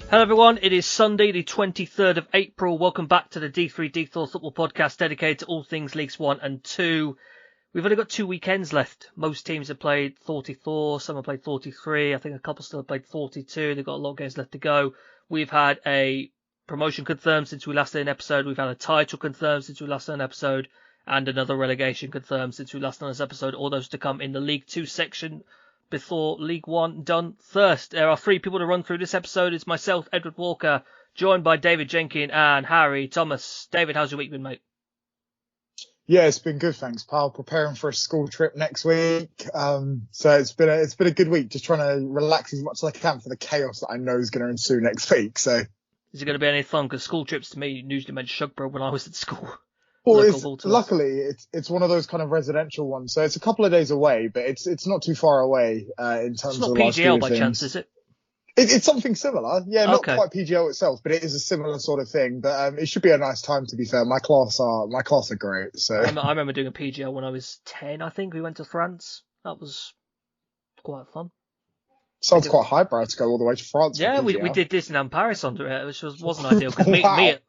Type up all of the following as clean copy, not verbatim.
Hello everyone, it is Sunday the 23rd of April. Welcome back to the D3D4 football podcast dedicated to all things Leagues 1 and 2. We've only got 2 weekends left. Most teams have played 44, some have played 43, I think a couple still have played 42, they've got a lot of games left to go. We've had a promotion confirmed since we last did an episode, we've had a title confirmed since we last did an episode, and another relegation confirmed since we last done this episode, all those to come in the League 2 section before League 1 done first. There are 3 people to run through this episode. It's myself, Edward Walker, joined by David Jenkin and Harry Thomas. David, how's your week been, mate? Yeah, it's been good, thanks, pal. Preparing for a school trip next week. So it's been a good week, just trying to relax as much as I can for the chaos that I know is going to ensue next week. So is it going to be any fun? Because school trips to me usually meant Shugborough when I was at school. Well, luckily it's one of those kind of residential ones, so it's a couple of days away, but it's not too far away in terms of. It's not PGL by chance, is it? It's something similar, yeah, not okay. Quite PGL itself, but it is a similar sort of thing. But it should be a nice time, to be fair. My class are great. So I remember doing a PGL when I was 10. I think we went to France. That was quite fun. Sounds quite highbrow to go all the way to France. Yeah, we did Disneyland Paris under it, which wasn't ideal because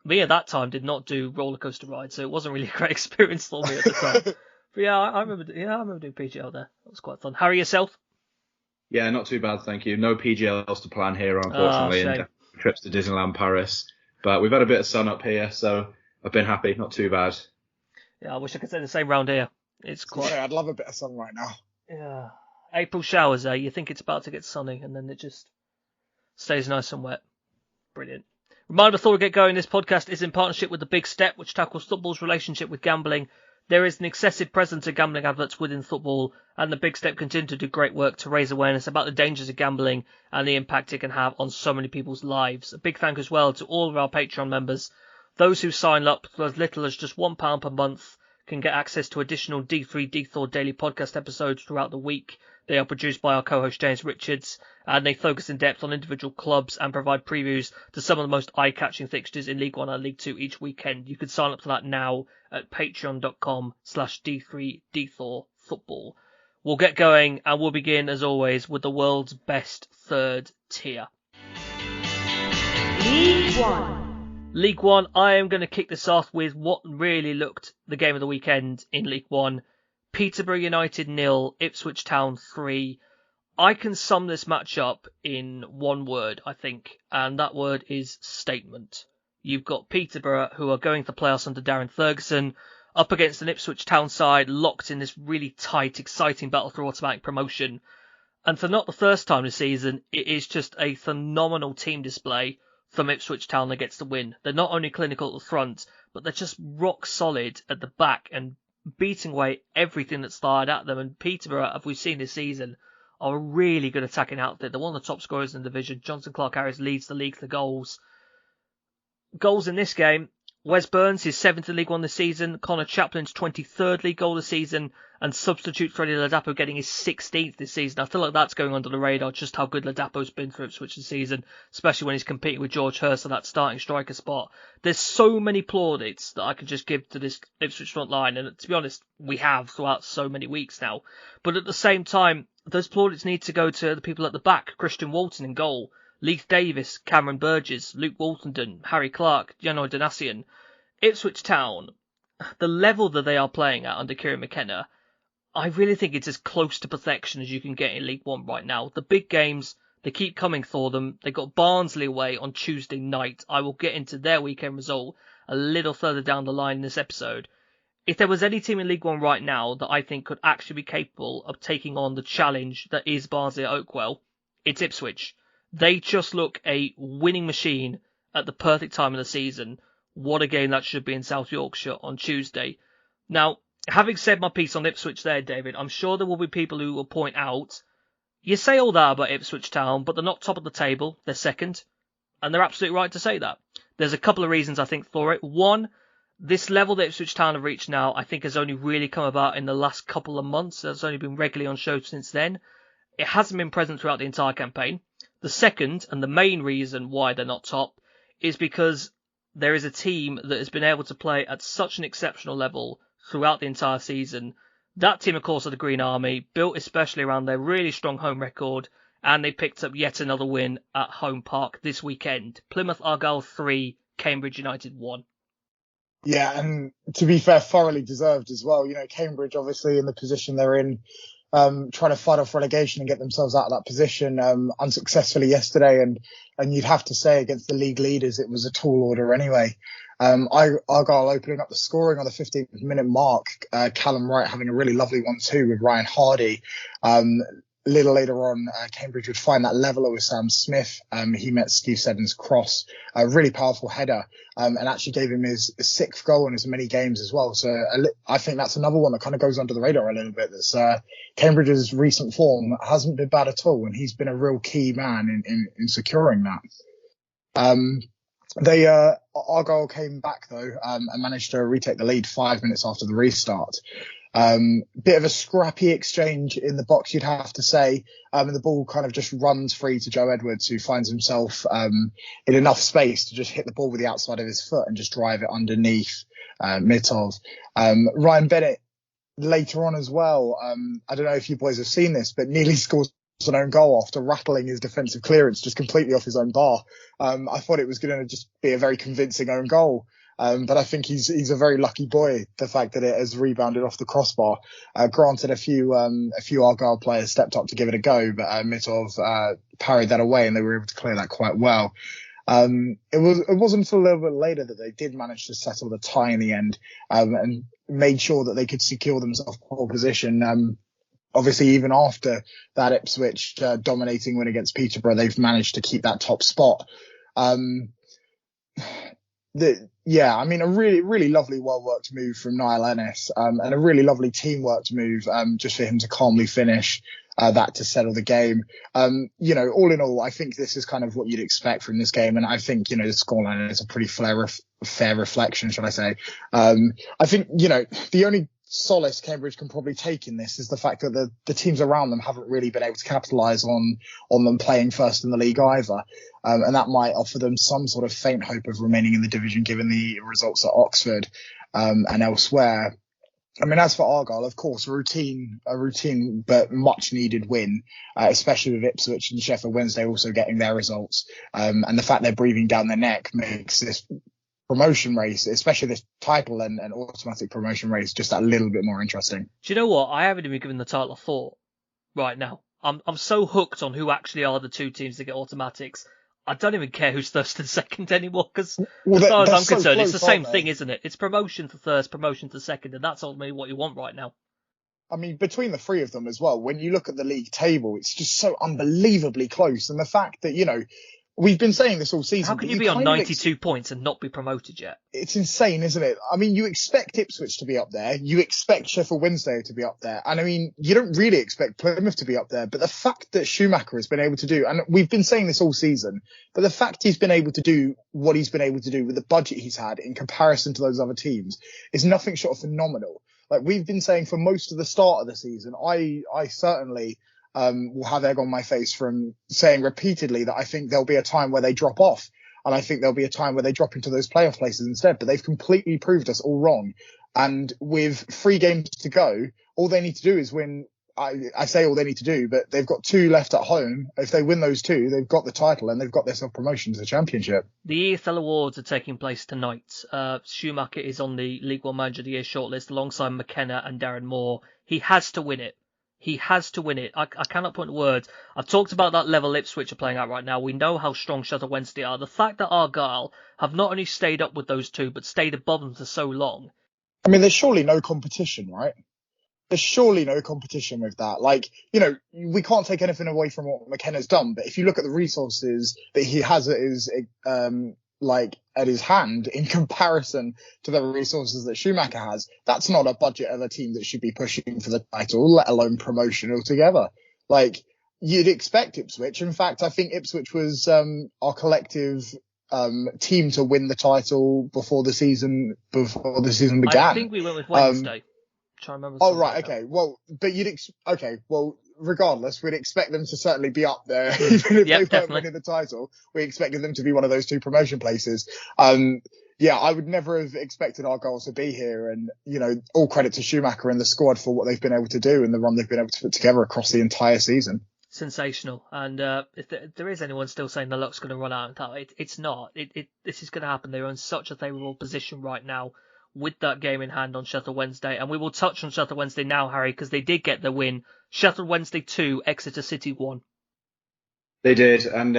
me at that time did not do roller coaster rides, so it wasn't really a great experience for me at the time. But yeah, I remember doing PGL there. That was quite fun. Harry, yourself? Yeah, not too bad, thank you. No PGLs to plan here, unfortunately, and trips to Disneyland Paris. But we've had a bit of sun up here, so I've been happy. Not too bad. Yeah, I wish I could say the same round here. It's quite. Yeah, I'd love a bit of sun right now. Yeah. April showers, you think it's about to get sunny, and then it just stays nice and wet. Brilliant. Reminder before we get going, this podcast is in partnership with The Big Step, which tackles football's relationship with gambling. There is an excessive presence of gambling adverts within football, and The Big Step continue to do great work to raise awareness about the dangers of gambling and the impact it can have on so many people's lives. A big thank you as well to all of our Patreon members. Those who sign up for as little as just £1 per month can get access to additional D3D4 daily podcast episodes throughout the week. They are produced by our co-host James Richards, and they focus in depth on individual clubs and provide previews to some of the most eye-catching fixtures in League 1 and League 2 each weekend. You can sign up for that now at patreon.com/D3D4football. We'll get going, and we'll begin, as always, with the world's best third tier. League 1. League 1, I am going to kick this off with what really looked the game of the weekend in League 1. Peterborough United 0, Ipswich Town 3. I can sum this match up in one word, I think, and that word is statement. You've got Peterborough, who are going to playoffs under Darren Ferguson, up against an Ipswich Town side locked in this really tight, exciting battle for automatic promotion. And for not the first time this season, it is just a phenomenal team display from Ipswich Town that gets the win. They're not only clinical at the front, but they're just rock solid at the back and beating away everything that's fired at them. And Peterborough, as we've seen this season, are a really good attacking outfit. They're one of the top scorers in the division. Jonathan Clark-Harris leads the league for goals. Goals in this game, Wes Burns is 7th in League 1 this season, Connor Chaplin's 23rd league goal this season, and substitute Freddie Ladapo getting his 16th this season. I feel like that's going under the radar, just how good Ladapo's been for Ipswich this season, especially when he's competing with George Hurst on that starting striker spot. There's so many plaudits that I could just give to this Ipswich front line, and to be honest, we have throughout so many weeks now. But at the same time, those plaudits need to go to the people at the back. Christian Walton in goal, Leith Davis, Cameron Burgess, Luke Waltondon, Harry Clark, Jano Donasian. Ipswich Town, the level that they are playing at under Kieran McKenna, I really think it's as close to perfection as you can get in League 1 right now. The big games, they keep coming for them. They got Barnsley away on Tuesday night. I will get into their weekend result a little further down the line in this episode. If there was any team in League 1 right now that I think could actually be capable of taking on the challenge that is Barnsley at Oakwell, it's Ipswich. They just look a winning machine at the perfect time of the season. What a game that should be in South Yorkshire on Tuesday. Now, having said my piece on Ipswich there, David, I'm sure there will be people who will point out, you say all that about Ipswich Town, but they're not top of the table, they're second, and they're absolutely right to say that. There's a couple of reasons I think for it. One, this level that Ipswich Town have reached now, I think has only really come about in the last couple of months. It's only been regularly on show since then. It hasn't been present throughout the entire campaign. The second, and the main reason why they're not top, is because there is a team that has been able to play at such an exceptional level throughout the entire season. That team, of course, are the Green Army, built especially around their really strong home record and they picked up yet another win at home park this weekend. Plymouth Argyle 3, Cambridge United 1. Yeah, and to be fair, thoroughly deserved as well. Cambridge obviously in the position they're in, trying to fight off relegation and get themselves out of that position unsuccessfully yesterday. And you'd have to say against the league leaders, it was a tall order anyway. Argyle opening up the scoring on the 15th minute mark. Callum Wright having a really lovely 1-2 with Ryan Hardy. A little later on, Cambridge would find that leveller with Sam Smith. He met Steve Seddon's cross, a really powerful header, and actually gave him his 6th goal in as many games as well. So I think that's another one that kind of goes under the radar a little bit. That's Cambridge's recent form hasn't been bad at all, and he's been a real key man in securing that. Argyle came back though, and managed to retake the lead 5 minutes after the restart. Bit of a scrappy exchange in the box, you'd have to say. And the ball kind of just runs free to Joe Edwards, who finds himself in enough space to just hit the ball with the outside of his foot and just drive it underneath Mitov. Ryan Bennett later on as well. I don't know if you boys have seen this, but nearly scores an own goal after rattling his defensive clearance just completely off his own bar. I thought it was going to just be a very convincing own goal. But I think he's a very lucky boy, the fact that it has rebounded off the crossbar. Granted, a few Argyle players stepped up to give it a go, but Mitov parried that away and they were able to clear that quite well. It wasn't until a little bit later that they did manage to settle the tie in the end, and made sure that they could secure themselves pole position. Obviously, even after that Ipswich dominating win against Peterborough, they've managed to keep that top spot. A really, really lovely, well-worked move from Niall Ennis, and a really lovely team-worked move, just for him to calmly finish that to settle the game. All in all, I think this is kind of what you'd expect from this game, and I think, the scoreline is a pretty fair reflection, should I say. I think, the only solace Cambridge can probably take in this is the fact that the teams around them haven't really been able to capitalise on them playing first in the league either. And that might offer them some sort of faint hope of remaining in the division given the results at Oxford and elsewhere. I mean, as for Argyle, of course, a routine but much needed win, especially with Ipswich and Sheffield Wednesday also getting their results. And the fact they're breathing down their neck makes this promotion race, especially this title and automatic promotion race, just that little bit more interesting. Do you know what? I haven't even given the title a thought right now. I'm so hooked on who actually are the two teams that get automatics. I don't even care who's first and second anymore, because as far as I'm concerned, it's the same thing, isn't it? It's promotion to first, promotion to second, and that's ultimately what you want right now. I mean, between the three of them as well, when you look at the league table, it's just so unbelievably close. And the fact that, we've been saying this all season. How can you be on 92 points and not be promoted yet? It's insane, isn't it? I mean, you expect Ipswich to be up there. You expect Sheffield Wednesday to be up there. And I mean, you don't really expect Plymouth to be up there. But the fact that Schumacher has been able to do, and we've been saying this all season, but the fact he's been able to do what he's been able to do with the budget he's had in comparison to those other teams is nothing short of phenomenal. Like we've been saying for most of the start of the season, I certainly will have egg on my face from saying repeatedly that I think there'll be a time where they drop off, and I think there'll be a time where they drop into those playoff places instead. But they've completely proved us all wrong. And with 3 games to go, all they need to do is win. I say all they need to do, but they've got 2 left at home. If they win those 2, they've got the title and they've got their self-promotion to the championship. The EFL Awards are taking place tonight. Schumacher is on the League One Manager of the Year shortlist alongside McKenna and Darren Moore. He has to win it. He has to win it. I cannot put into words. I've talked about that level Ipswich are playing at right now. We know how strong Sheffield Wednesday are. The fact that Argyle have not only stayed up with those 2, but stayed above them for so long. I mean, there's surely no competition, right? There's surely no competition with that. Like, we can't take anything away from what McKenna's done, but if you look at the resources that he has at his hand in comparison to the resources that Schumacher has, that's not a budget of a team that should be pushing for the title, let alone promotion altogether. Like, you'd expect Ipswich. In fact, I think Ipswich was our collective team to win the title before the season began. I think we went with Wednesday. Oh, right. Okay. Well, but regardless, we'd expect them to certainly be up there. Even if they weren't winning the title, we expected them to be one of those 2 promotion places. I would never have expected Argyle to be here. And, all credit to Schumacher and the squad for what they've been able to do and the run they've been able to put together across the entire season. sensational. And if there is anyone still saying the luck's going to run out, it's not. This is going to happen. They're in such a favourable position right now with that game in hand on Sheffield Wednesday. And we will touch on Sheffield Wednesday now, Harry, because they did get the win. Sheffield Wednesday 2, Exeter City 1. They did, and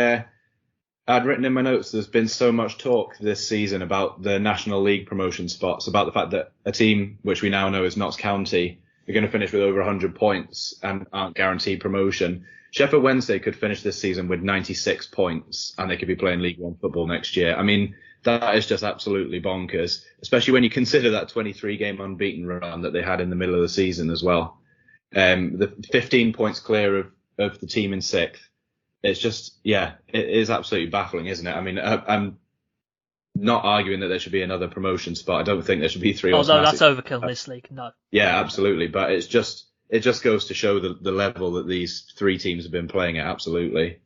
I'd written in my notes there's been so much talk this season about the National League promotion spots, about the fact that a team, which we now know is Notts County, are going to finish with over 100 points and aren't guaranteed promotion. Sheffield Wednesday could finish this season with 96 points and they could be playing League One football next year. I mean, that is just absolutely bonkers, especially when you consider that 23-game unbeaten run that they had in the middle of the season as well. The 15 points clear of the team in sixth. It's just, it is absolutely baffling, isn't it? I mean, I'm not arguing that there should be another promotion spot. I don't think there should be three. Although that's overkill in this league, no. Yeah, absolutely. But it just goes to show the level that these three teams have been playing at, absolutely.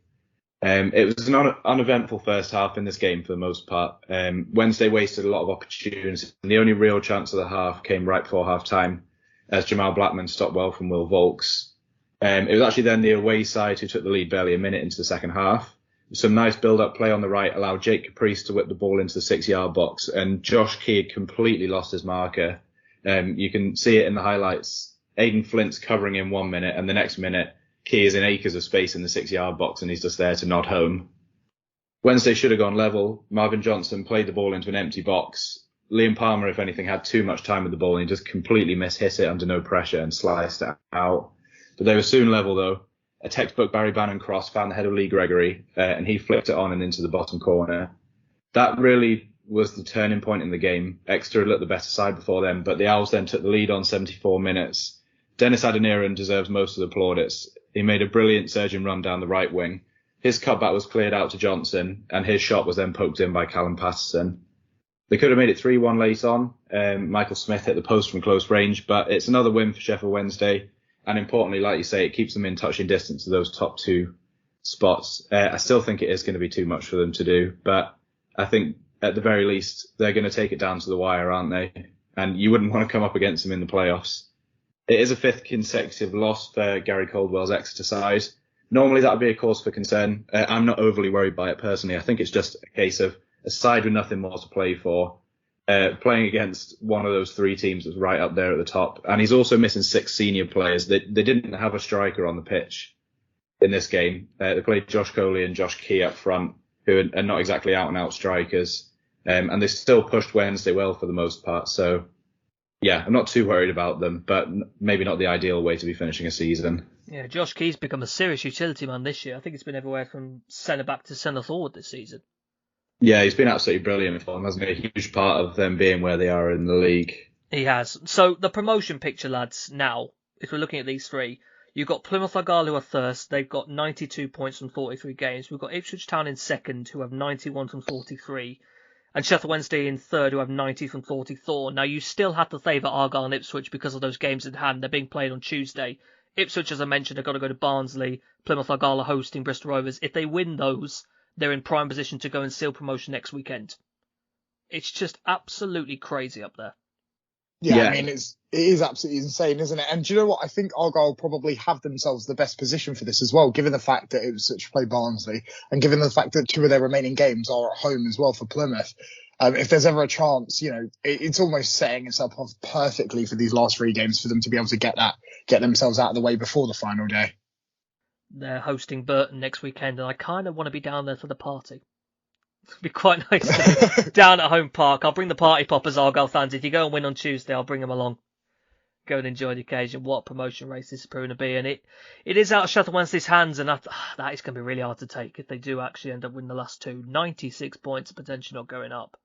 It was an uneventful first half in this game for the most part. Wednesday wasted a lot of opportunities, and the only real chance of the half came right before half time as Jamal Blackman stopped well from Will Volks. It was actually then the away side who took the lead barely a minute into the second half. Some nice build-up play on the right allowed Jake Caprice to whip the ball into the 6-yard box, and Josh Key had completely lost his marker. You can see it in the highlights. Aidan Flint's covering him 1 minute, and the next minute, Key is in acres of space in the 6-yard box, and he's just there to nod home. Wednesday should have gone level. Marvin Johnson played the ball into an empty box. Liam Palmer, if anything, had too much time with the ball, and he just completely mishit it under no pressure and sliced it out. But they were soon level, though. A textbook Barry Bannon cross found the head of Lee Gregory, and he flicked it on and into the bottom corner. That really was the turning point in the game. Exeter looked the better side before them, but the Owls then took the lead on 74 minutes. Dennis Adeniran deserves most of the plaudits. He made a brilliant surging run down the right wing. His cutback was cleared out to Johnson, and his shot was then poked in by Callum Patterson. They could have made it 3-1 late on. Michael Smith hit the post from close range, but it's another win for Sheffield Wednesday. And importantly, like you say, it keeps them in touching distance of those top two spots. I still think it is going to be too much for them to do, but I think at the very least, they're going to take it down to the wire, aren't they? And you wouldn't want to come up against them in the playoffs. It is a fifth consecutive loss for Gary Caldwell's Exeter side. Normally that would be a cause for concern. I'm not overly worried by it personally. I think it's just a case of a side with nothing more to play for, playing against one of those three teams that's right up there at the top. And he's also missing 6 senior players. They didn't have a striker on the pitch in this game. They played Josh Coley and Josh Key up front, who are not exactly out-and-out strikers. And they still pushed Wednesday well for the most part. So, yeah, I'm not too worried about them, but maybe not the ideal way to be finishing a season. Yeah, Josh Key's become a serious utility man this year. I think he's been everywhere from centre-back to centre-forward this season. Yeah, he's been absolutely brilliant for them, hasn't he? A huge part of them being where they are in the league. He has. So the promotion picture, lads, now, if we're looking at these three, you've got Plymouth Argyle who are first. They've got 92 points from 43 games. We've got Ipswich Town in second who have 91 from 43. And Sheffield Wednesday in third who have 90 from 44. Now, you still have to favour Argyle and Ipswich because of those games in hand. They're being played on Tuesday. Ipswich, as I mentioned, have got to go to Barnsley. Plymouth Argyle are hosting Bristol Rovers. If they win those, they're in prime position to go and seal promotion next weekend. It's just absolutely crazy up there. Yeah, I mean, it is absolutely insane, isn't it? And do you know what? I think Argyle probably have themselves the best position for this as well, given the fact that Ipswich play Barnsley and given the fact that 2 of their remaining games are at home as well for Plymouth. If there's ever a chance, it's almost setting itself up perfectly for these last 3 games for them to be able to get themselves out of the way before the final day. They're hosting Burton next weekend, and I kind of want to be down there for the party. It'd be quite nice to be down at Home Park. I'll bring the party poppers, Argyle fans. If you go and win on Tuesday, I'll bring them along. Go and enjoy the occasion. What a promotion race this is proving to be. And it is out of Sheffield Wednesday's hands, and that is going to be really hard to take if they do actually end up winning the last 2. 96 points, potentially not going up.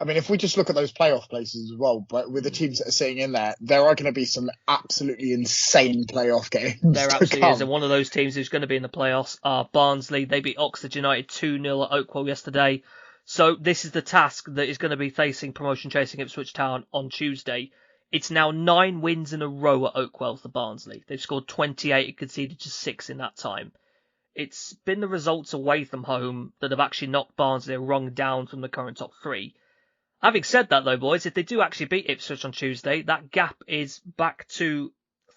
I mean, if we just look at those playoff places as well, but with the teams that are sitting in there are going to be some absolutely insane playoff games. There absolutely is. And one of those teams who's going to be in the playoffs are Barnsley. They beat Oxford United 2-0 at Oakwell yesterday. So this is the task that is going to be facing promotion chasing Ipswich Town on Tuesday. It's now 9 wins in a row at Oakwell for Barnsley. They've scored 28 and conceded just 6 in that time. It's been the results away from home that have actually knocked Barnsley a rung down from the current top 3. Having said that, though, boys, if they do actually beat Ipswich on Tuesday, that gap is back to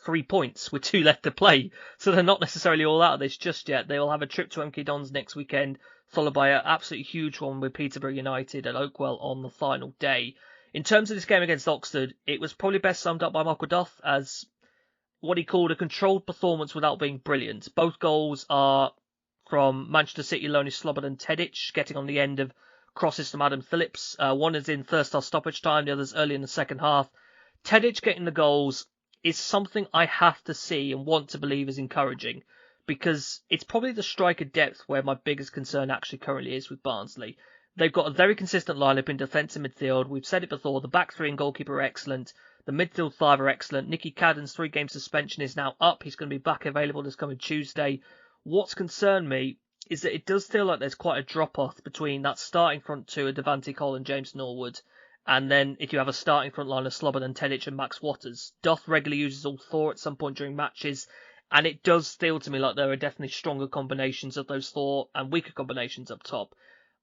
3 points with 2 left to play. So they're not necessarily all out of this just yet. They will have a trip to MK Dons next weekend, followed by an absolutely huge one with Peterborough United at Oakwell on the final day. In terms of this game against Oxford, it was probably best summed up by Michael Duff as what he called a controlled performance without being brilliant. Both goals are from Manchester City Lonnie Slobodan and Tedic, getting on the end of crosses from Adam Phillips. One is in first half stoppage time, the other's early in the second half. Tedic getting the goals is something I have to see and want to believe is encouraging, because it's probably the striker depth where my biggest concern actually currently is with Barnsley. They've got a very consistent lineup in defence and midfield. We've said it before, the back three and goalkeeper are excellent. The midfield five are excellent. Nicky Cadden's 3-game suspension is now up. He's going to be back available this coming Tuesday. What's concerned me is that it does feel like there's quite a drop-off between that starting front two of Devante Cole and James Norwood, and then if you have a starting front line of Slobodan, Tedic and Max Waters. Duff regularly uses all four at some point during matches, and it does feel to me like there are definitely stronger combinations of those four and weaker combinations up top.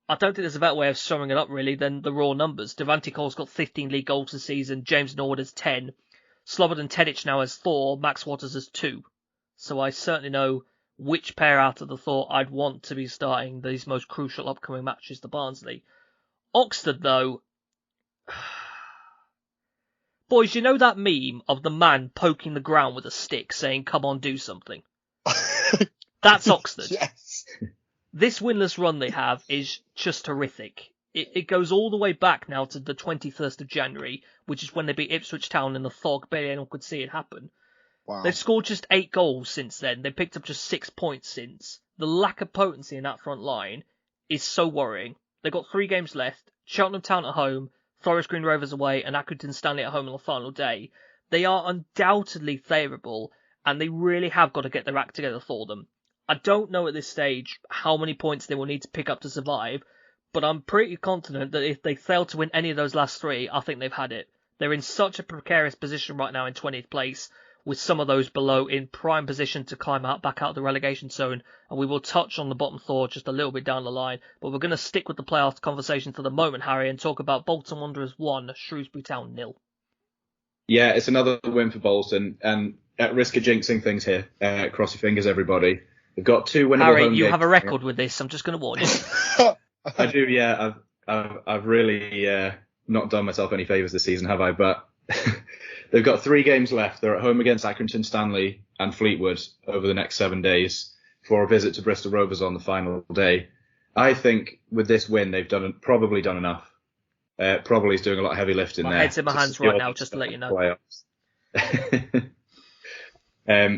I don't think there's a better way of summing it up, really, than the raw numbers. Devante Cole's got 15 league goals this season, James Norwood has 10, Slobodan Tedic now has 4, Max Waters has 2. So I certainly know which pair out of the four I'd want to be starting these most crucial upcoming matches to Barnsley. Oxford, though... Boys, you know that meme of the man poking the ground with a stick saying, "Come on, do something"? That's Oxford. Yes. This winless run they have is just horrific. It goes all the way back now to the 21st of January, which is when they beat Ipswich Town in the fog. Barely anyone could see it happen. Wow. They've scored just 8 goals since then. They've picked up just 6 points since. The lack of potency in that front line is so worrying. They've got 3 games left. Cheltenham Town at home, Forest Green Rovers away, and Accrington Stanley at home on the final day. They are undoubtedly favourable, and they really have got to get their act together for them. I don't know at this stage how many points they will need to pick up to survive, but I'm pretty confident that if they fail to win any of those last 3, I think they've had it. They're in such a precarious position right now in 20th place, with some of those below in prime position to climb back out of the relegation zone, and we will touch on the bottom 4 just a little bit down the line, but we're going to stick with the playoff conversation for the moment, Harry, and talk about Bolton Wanderers 1, Shrewsbury Town 0. Yeah, it's another win for Bolton, and at risk of jinxing things here, cross your fingers, everybody. They've got 2 winnable Harry, home you games. have a record with this. I'm just going to warn you. I do, yeah. I've really not done myself any favours this season, have I? But they've got 3 games left. They're at home against Accrington Stanley and Fleetwood over the next 7 days for a visit to Bristol Rovers on the final day. I think with this win, they've probably done enough. Probably is doing a lot of heavy lifting there. My head's in my hands right now, just to let you know.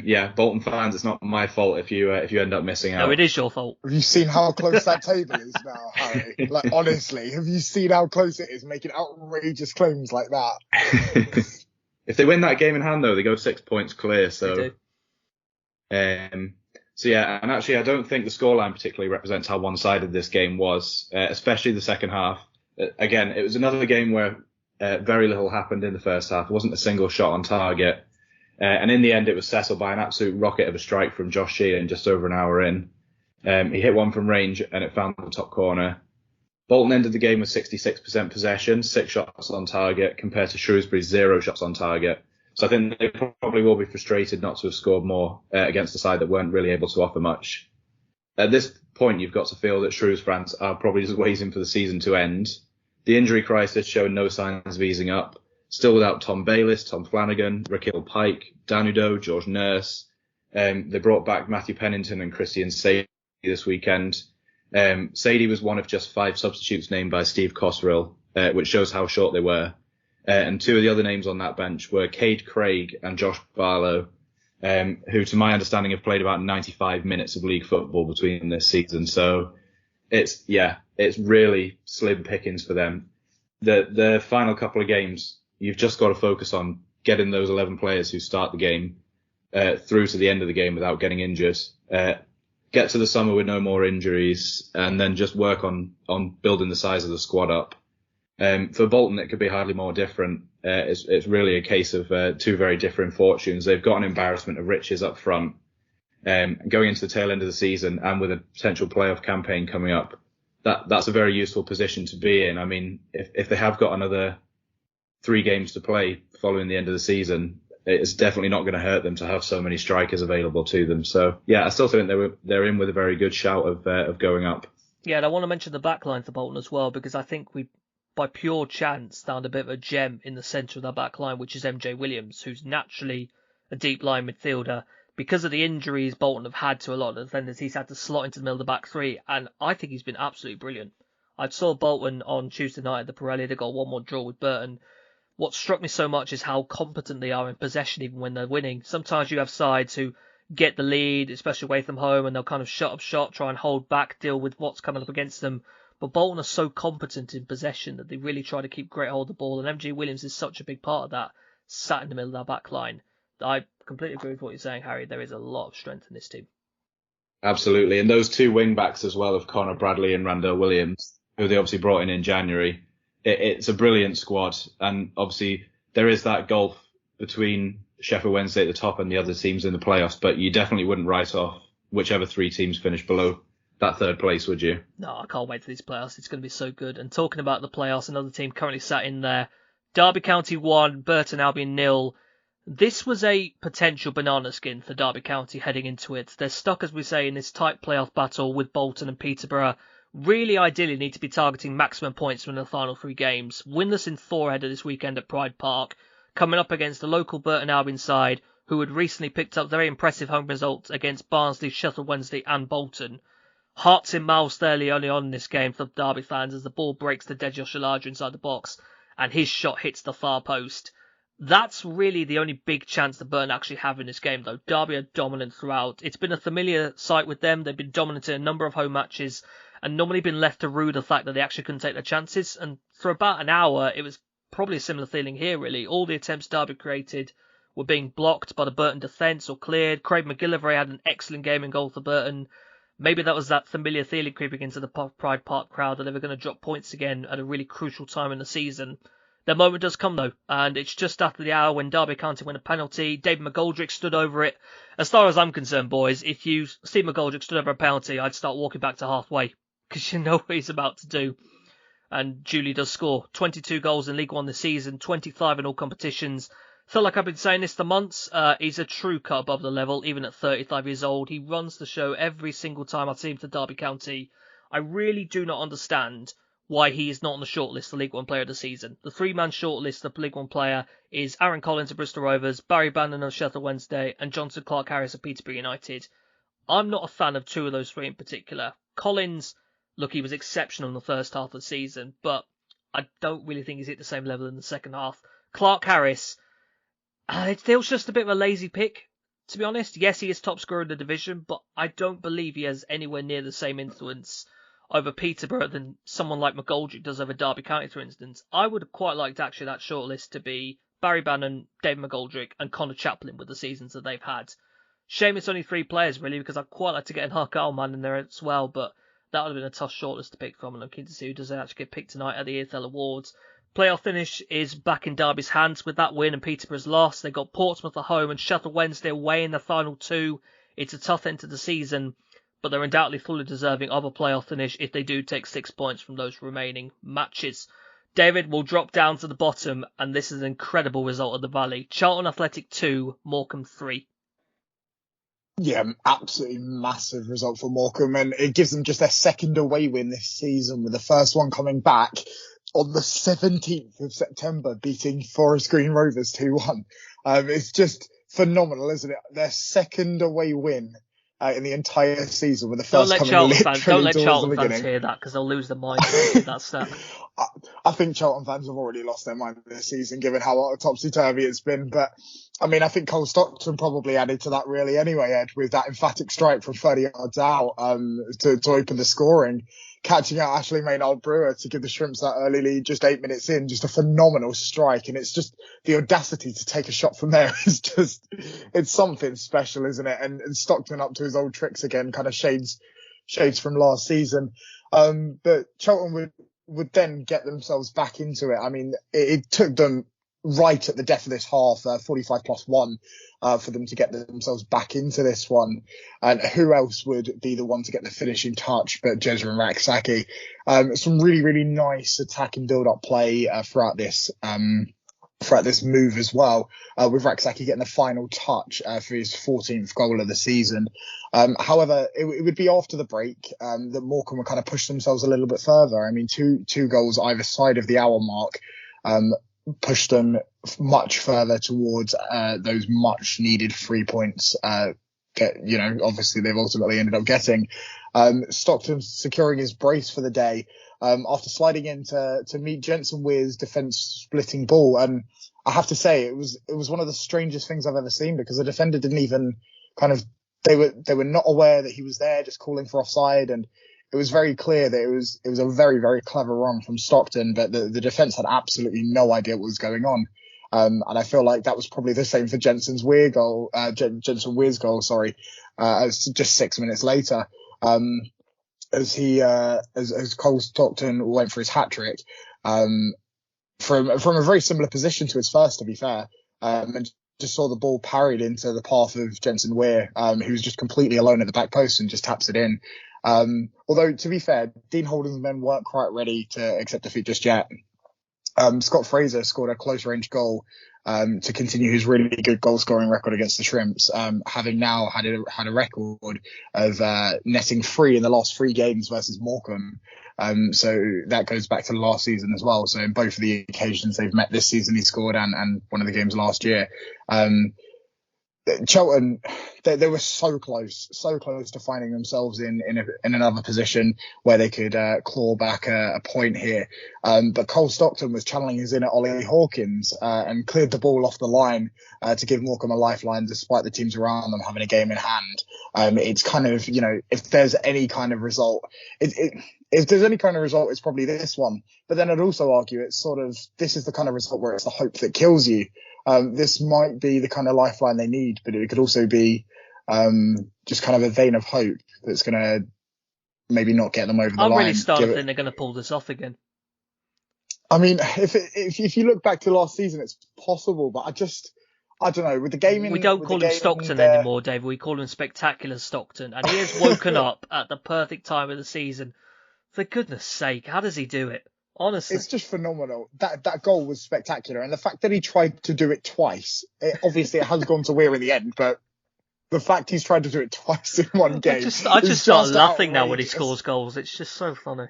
Yeah, Bolton fans, it's not my fault if you end up missing out. No, it is your fault. Have you seen how close that table is now, Harry? Like, honestly, have you seen how close it is, making outrageous claims like that? If they win that game in hand, though, they go 6 points clear. So, They do. So yeah, and actually, I don't think the scoreline particularly represents how one-sided this game was, especially the second half. Again, it was another game where very little happened in the first half. There wasn't a single shot on target. And in the end, it was settled by an absolute rocket of a strike from Josh Sheehan just over an hour in. He hit one from range and it found the top corner. Bolton ended the game with 66% possession, 6 shots on target, compared to Shrewsbury's 0 shots on target. So I think they probably will be frustrated not to have scored more against a side that weren't really able to offer much. At this point, you've got to feel that Shrewsbury fans are probably just waiting for the season to end. The injury crisis showed no signs of easing up. Still without Tom Bayliss, Tom Flanagan, Raquel Pike, Danudo, George Nurse. They brought back Matthew Pennington and Christian Sadie this weekend. Sadie was one of just 5 substitutes named by Steve Coserill, which shows how short they were. And 2 of the other names on that bench were Cade Craig and Josh Barlow, who, to my understanding, have played about 95 minutes of league football between this season. So it's really slim pickings for them. The final couple of games, you've just got to focus on getting those 11 players who start the game through to the end of the game without getting injured. Get to the summer with no more injuries, and then just work on building the size of the squad up. For Bolton, it could be hardly more different. It's really a case of 2 very different fortunes. They've got an embarrassment of riches up front, going into the tail end of the season, and with a potential playoff campaign coming up. That's a very useful position to be in. I mean, if they have got another 3 games to play following the end of the season, it's definitely not going to hurt them to have so many strikers available to them. So yeah, I still think they're in with a very good shout of going up. Yeah, and I want to mention the back line for Bolton as well, because I think we, by pure chance, found a bit of a gem in the centre of that back line, which is MJ Williams, who's naturally a deep line midfielder. Because of the injuries Bolton have had to a lot of the defenders, he's had to slot into the middle of the back three, and I think he's been absolutely brilliant. I saw Bolton on Tuesday night at the Pirelli. They got a 1-1 draw with Burton. What struck me so much is how competent they are in possession, even when they're winning. Sometimes you have sides who get the lead, especially away from home, and they'll kind of shut up shop, try and hold back, deal with what's coming up against them. But Bolton are so competent in possession that they really try to keep great hold of the ball, and MJ Williams is such a big part of that, sat in the middle of that back line. I completely agree with what you're saying, Harry. There is a lot of strength in this team. Absolutely, and those two wing backs as well of Connor Bradley and Randall Williams, who they obviously brought in January. It's a brilliant squad, and obviously there is that gulf between Sheffield Wednesday at the top and the other teams in the playoffs, but you definitely wouldn't write off whichever three teams finish below that third place, would you? No, I can't wait for these playoffs. It's going to be so good. And talking about the playoffs, another team currently sat in there. Derby County 1, Burton Albion 0. This was a potential banana skin for Derby County heading into it. They're stuck, as we say, in this tight playoff battle with Bolton and Peterborough. Really, ideally, need to be targeting maximum points from the final three games. Winless in 4 ahead of this weekend at Pride Park, coming up against the local Burton Albion side, who had recently picked up very impressive home results against Barnsley, Sheffield Wednesday and Bolton. Hearts in mouths fairly early on in this game for Derby fans as the ball breaks to Deji Oshalaja inside the box and his shot hits the far post. That's really the only big chance that Burton actually have in this game, though. Derby are dominant throughout. It's been a familiar sight with them. They've been dominant in a number of home matches and normally been left to rue the fact that they actually couldn't take their chances. And for about an hour, it was probably a similar feeling here, really. All the attempts Derby created were being blocked by the Burton defence or cleared. Craig McGillivray had an excellent game in goal for Burton. Maybe that was that familiar feeling creeping into the Pride Park crowd that they were going to drop points again at a really crucial time in the season. Their moment does come, though, and it's just after the hour when Derby County win a penalty. David McGoldrick stood over it. As far as I'm concerned, boys, if you see McGoldrick stood over a penalty, I'd start walking back to halfway, because you know what he's about to do. And Julie does score. 22 goals in League One this season, 25 in all competitions. Feel like I've been saying this for months. He's a true cut above the level, even at 35 years old. He runs the show every single time I see him for Derby County. I really do not understand why he is not on the shortlist for League One Player of the Season. The 3-man shortlist of League One Player is Aaron Collins of Bristol Rovers, Barry Bannon of Sheffield Wednesday, and Johnson Clark-Harris of Peterborough United. I'm not a fan of 2 of those 3 in particular. Collins, look, he was exceptional in the first half of the season, but I don't really think he's hit the same level in the second half. Clark-Harris, it feels just a bit of a lazy pick, to be honest. Yes, he is top scorer in the division, but I don't believe he has anywhere near the same influence over Peterborough than someone like McGoldrick does over Derby County, for instance. I would have quite liked actually that shortlist to be Barry Bannon, David McGoldrick, and Connor Chaplin with the seasons that they've had. Shame it's only 3 players, really, because I'd quite like to get an Argyle in there as well, but that would have been a tough shortlist to pick from, and I'm keen to see who does actually get picked tonight at the EFL Awards. Playoff finish is back in Derby's hands with that win and Peterborough's loss. They got Portsmouth at home and Sheffield Wednesday away in the final 2. It's a tough end to the season, but they're undoubtedly fully deserving of a playoff finish if they do take 6 points from those remaining matches. David will drop down to the bottom, and this is an incredible result of the Valley. Charlton Athletic 2, Morecambe 3. Yeah, absolutely massive result for Morecambe, and it gives them just their second away win this season, with the first one coming back on the 17th of September, beating Forest Green Rovers 2-1. It's just phenomenal, isn't it? Their second away win in the entire season, with the first coming literally Don't let towards Charlton the fans beginning. hear that, because they'll lose their mind with that stat. I think Charlton fans have already lost their mind this season, given how topsy-turvy it's been. But, I mean, I think Cole Stockton probably added to that really anyway, Ed, with that emphatic strike from 30 yards out to open the scoring. Catching out Ashley Maynard-Brewer to give the Shrimps that early lead just 8 minutes in. Just a phenomenal strike. And it's just the audacity to take a shot from there is just, it's something special, isn't it? And Stockton up to his old tricks again, kind of shades from last season. But Charlton would then get themselves back into it. I mean, it took them right at the death of this half, 45+1, for them to get themselves back into this one. And who else would be the one to get the finishing touch but Jezrin Raksaki? Some really, really nice attack and build-up play throughout this. throughout this move as well, with Raksaki getting the final touch for his 14th goal of the season. However, it would be after the break that Morecambe would kind of push themselves a little bit further. I mean, two goals either side of the hour mark pushed them much further towards those much needed 3 points. Obviously they've ultimately ended up getting. Stockton securing his brace for the day after sliding in to meet Jensen Weir's defence splitting ball. And I have to say, it was one of the strangest things I've ever seen, because the defender didn't even they were not aware that he was there, just calling for offside. And it was very clear that it was a very, very clever run from Stockton, but the defence had absolutely no idea what was going on. And I feel like that was probably the same for Jensen Weir's goal, as just 6 minutes later, as Cole Stockton went for his hat trick, from a very similar position to his first, to be fair, and just saw the ball parried into the path of Jensen Weir, who was just completely alone at the back post and just taps it in. Although, to be fair, Dean Holden's men weren't quite ready to accept defeat just yet. Scott Fraser scored a close range goal to continue his really good goal scoring record against the Shrimps, having now had a record of netting 3 in the last 3 games versus Morecambe. So that goes back to last season as well. So in both of the occasions they've met this season, he scored, and one of the games last year. Cheltenham, they were so close to finding themselves in another position where they could claw back a point here. But Cole Stockton was channeling his inner Ollie Hawkins and cleared the ball off the line to give Morecambe a lifeline, despite the teams around them having a game in hand. It's kind of, if there's any kind of result, if there's any kind of result, it's probably this one. But then I'd also argue it's this is the kind of result where it's the hope that kills you. This might be the kind of lifeline they need, but it could also be just kind of a vein of hope that's going to maybe not get them over the line. I'm really starting to think they're going to pull this off again. I mean, if you look back to last season, it's possible, but I don't know. With the game we don't call him Stockton anymore, David. We call him Spectacular Stockton, and he has woken up at the perfect time of the season. For goodness sake, how does he do it? Honestly, it's just phenomenal. That goal was spectacular, and the fact that he tried to do it twice, obviously it has gone to Weir in the end, but the fact he's tried to do it twice in one game, I just start laughing now when he scores goals. It's just so funny.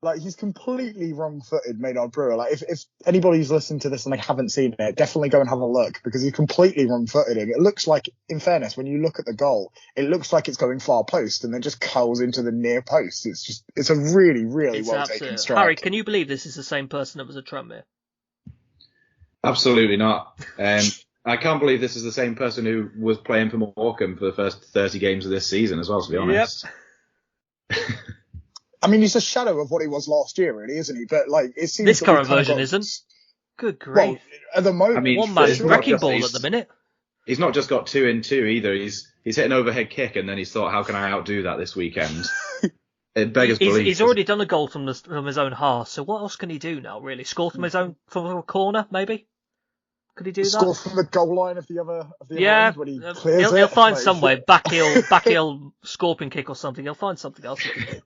Like, he's completely wrong-footed, Maynard Brewer. Like, if anybody's listened to this and they haven't seen it, definitely go and have a look, because he's completely wrong-footed. It looks like, in fairness, when you look at the goal, it looks like it's going far post and then just curls into the near post. It's a really, really well-taken strike. Harry, can you believe this is the same person that was at Tranmere? Absolutely not. I can't believe this is the same person who was playing for Morecambe for the first 30 games of this season as well, to be honest. Yep. I mean, he's a shadow of what he was last year, really, isn't he? But it seems this current version isn't. Good grief! Well, at the moment, I mean, one man's wrecking ball at the minute. He's not just got 2 in 2 either. He's hit an overhead kick, and then he's thought, how can I outdo that this weekend? It beggars belief. He's already done a goal from his own half. So what else can he do now? Really, score from from a corner, maybe. Could he do that? Score from the goal line of the other end when he clears he'll find somewhere, back heel scorpion kick or something. He'll find something else.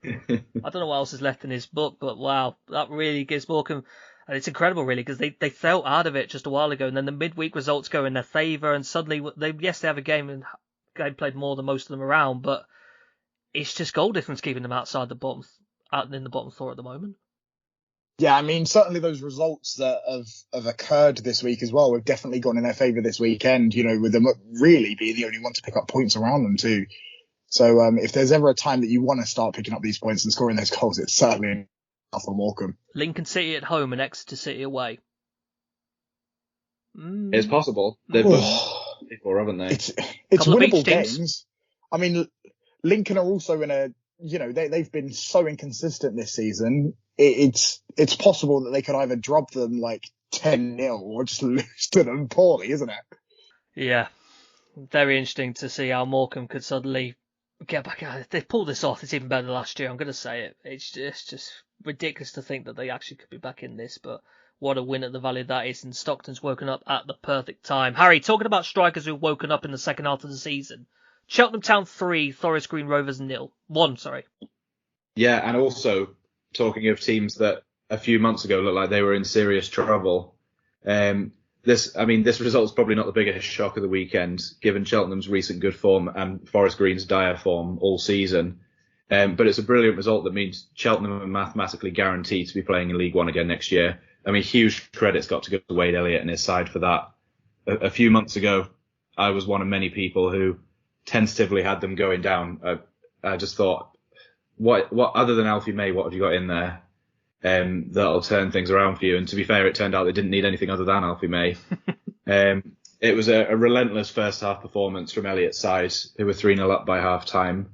I don't know what else is left in his book, but wow, that really gives Morecambe, and it's incredible really, because they felt out of it just a while ago, and then the midweek results go in their favour, and suddenly they have a game and they played more than most of them around, but it's just goal difference keeping them out in the bottom four at the moment. Yeah, I mean, certainly those results that have occurred this week as well have definitely gone in their favour this weekend, with them really being the only one to pick up points around them too. So if there's ever a time that you want to start picking up these points and scoring those goals, it's certainly enough for Morecambe. Lincoln City at home and Exeter City away. It's possible. They've done before, haven't they? It's winnable games. I mean, Lincoln are also in a, they've been so inconsistent this season. It's possible that they could either drop them like 10-0 or just lose to them poorly, isn't it? Yeah. Very interesting to see how Morecambe could suddenly get back. If they pull this off, it's even better than last year. I'm going to say it. It's just ridiculous to think that they actually could be back in this, but what a win at the Valley that is, and Stockton's woken up at the perfect time. Harry, talking about strikers who've woken up in the second half of the season. Cheltenham Town 3, Forest Green Rovers 1. Yeah, and also talking of teams that a few months ago looked like they were in serious trouble. This result's probably not the biggest shock of the weekend, given Cheltenham's recent good form and Forest Green's dire form all season. But it's a brilliant result that means Cheltenham are mathematically guaranteed to be playing in League One again next year. I mean, huge credit's got to go to Wade Elliott and his side for that. A few months ago, I was one of many people who tentatively had them going down. I just thought, what other than Alfie May, what have you got in there that'll turn things around for you? And to be fair, it turned out they didn't need anything other than Alfie May. It was a relentless first half performance from Elliott's side, who were 3-0 up by half time.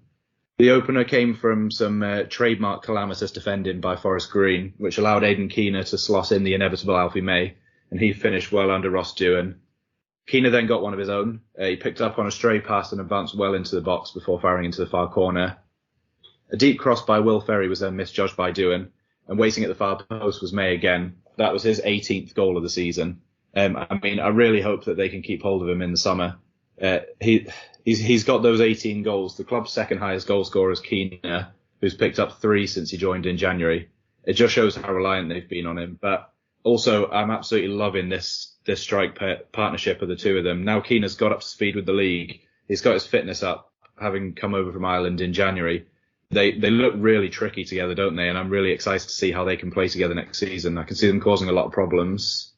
The opener came from some trademark calamitous defending by Forest Green, which allowed Aidan Keener to slot in the inevitable Alfie May, and he finished well under Ross Dewan. Keener then got one of his own. He picked up on a stray pass and advanced well into the box before firing into the far corner. A deep cross by Will Ferry was then misjudged by Dewan, and waiting at the far post was May again. That was his 18th goal of the season. I really hope that they can keep hold of him in the summer. He's got those 18 goals. The club's second highest goal scorer is Keener, who's picked up 3 since he joined in January. It just shows how reliant they've been on him. But also, I'm absolutely loving this strike partnership of the two of them. Now Keener's got up to speed with the league. He's got his fitness up, having come over from Ireland in January. They look really tricky together, don't they? And I'm really excited to see how they can play together next season. I can see them causing a lot of problems.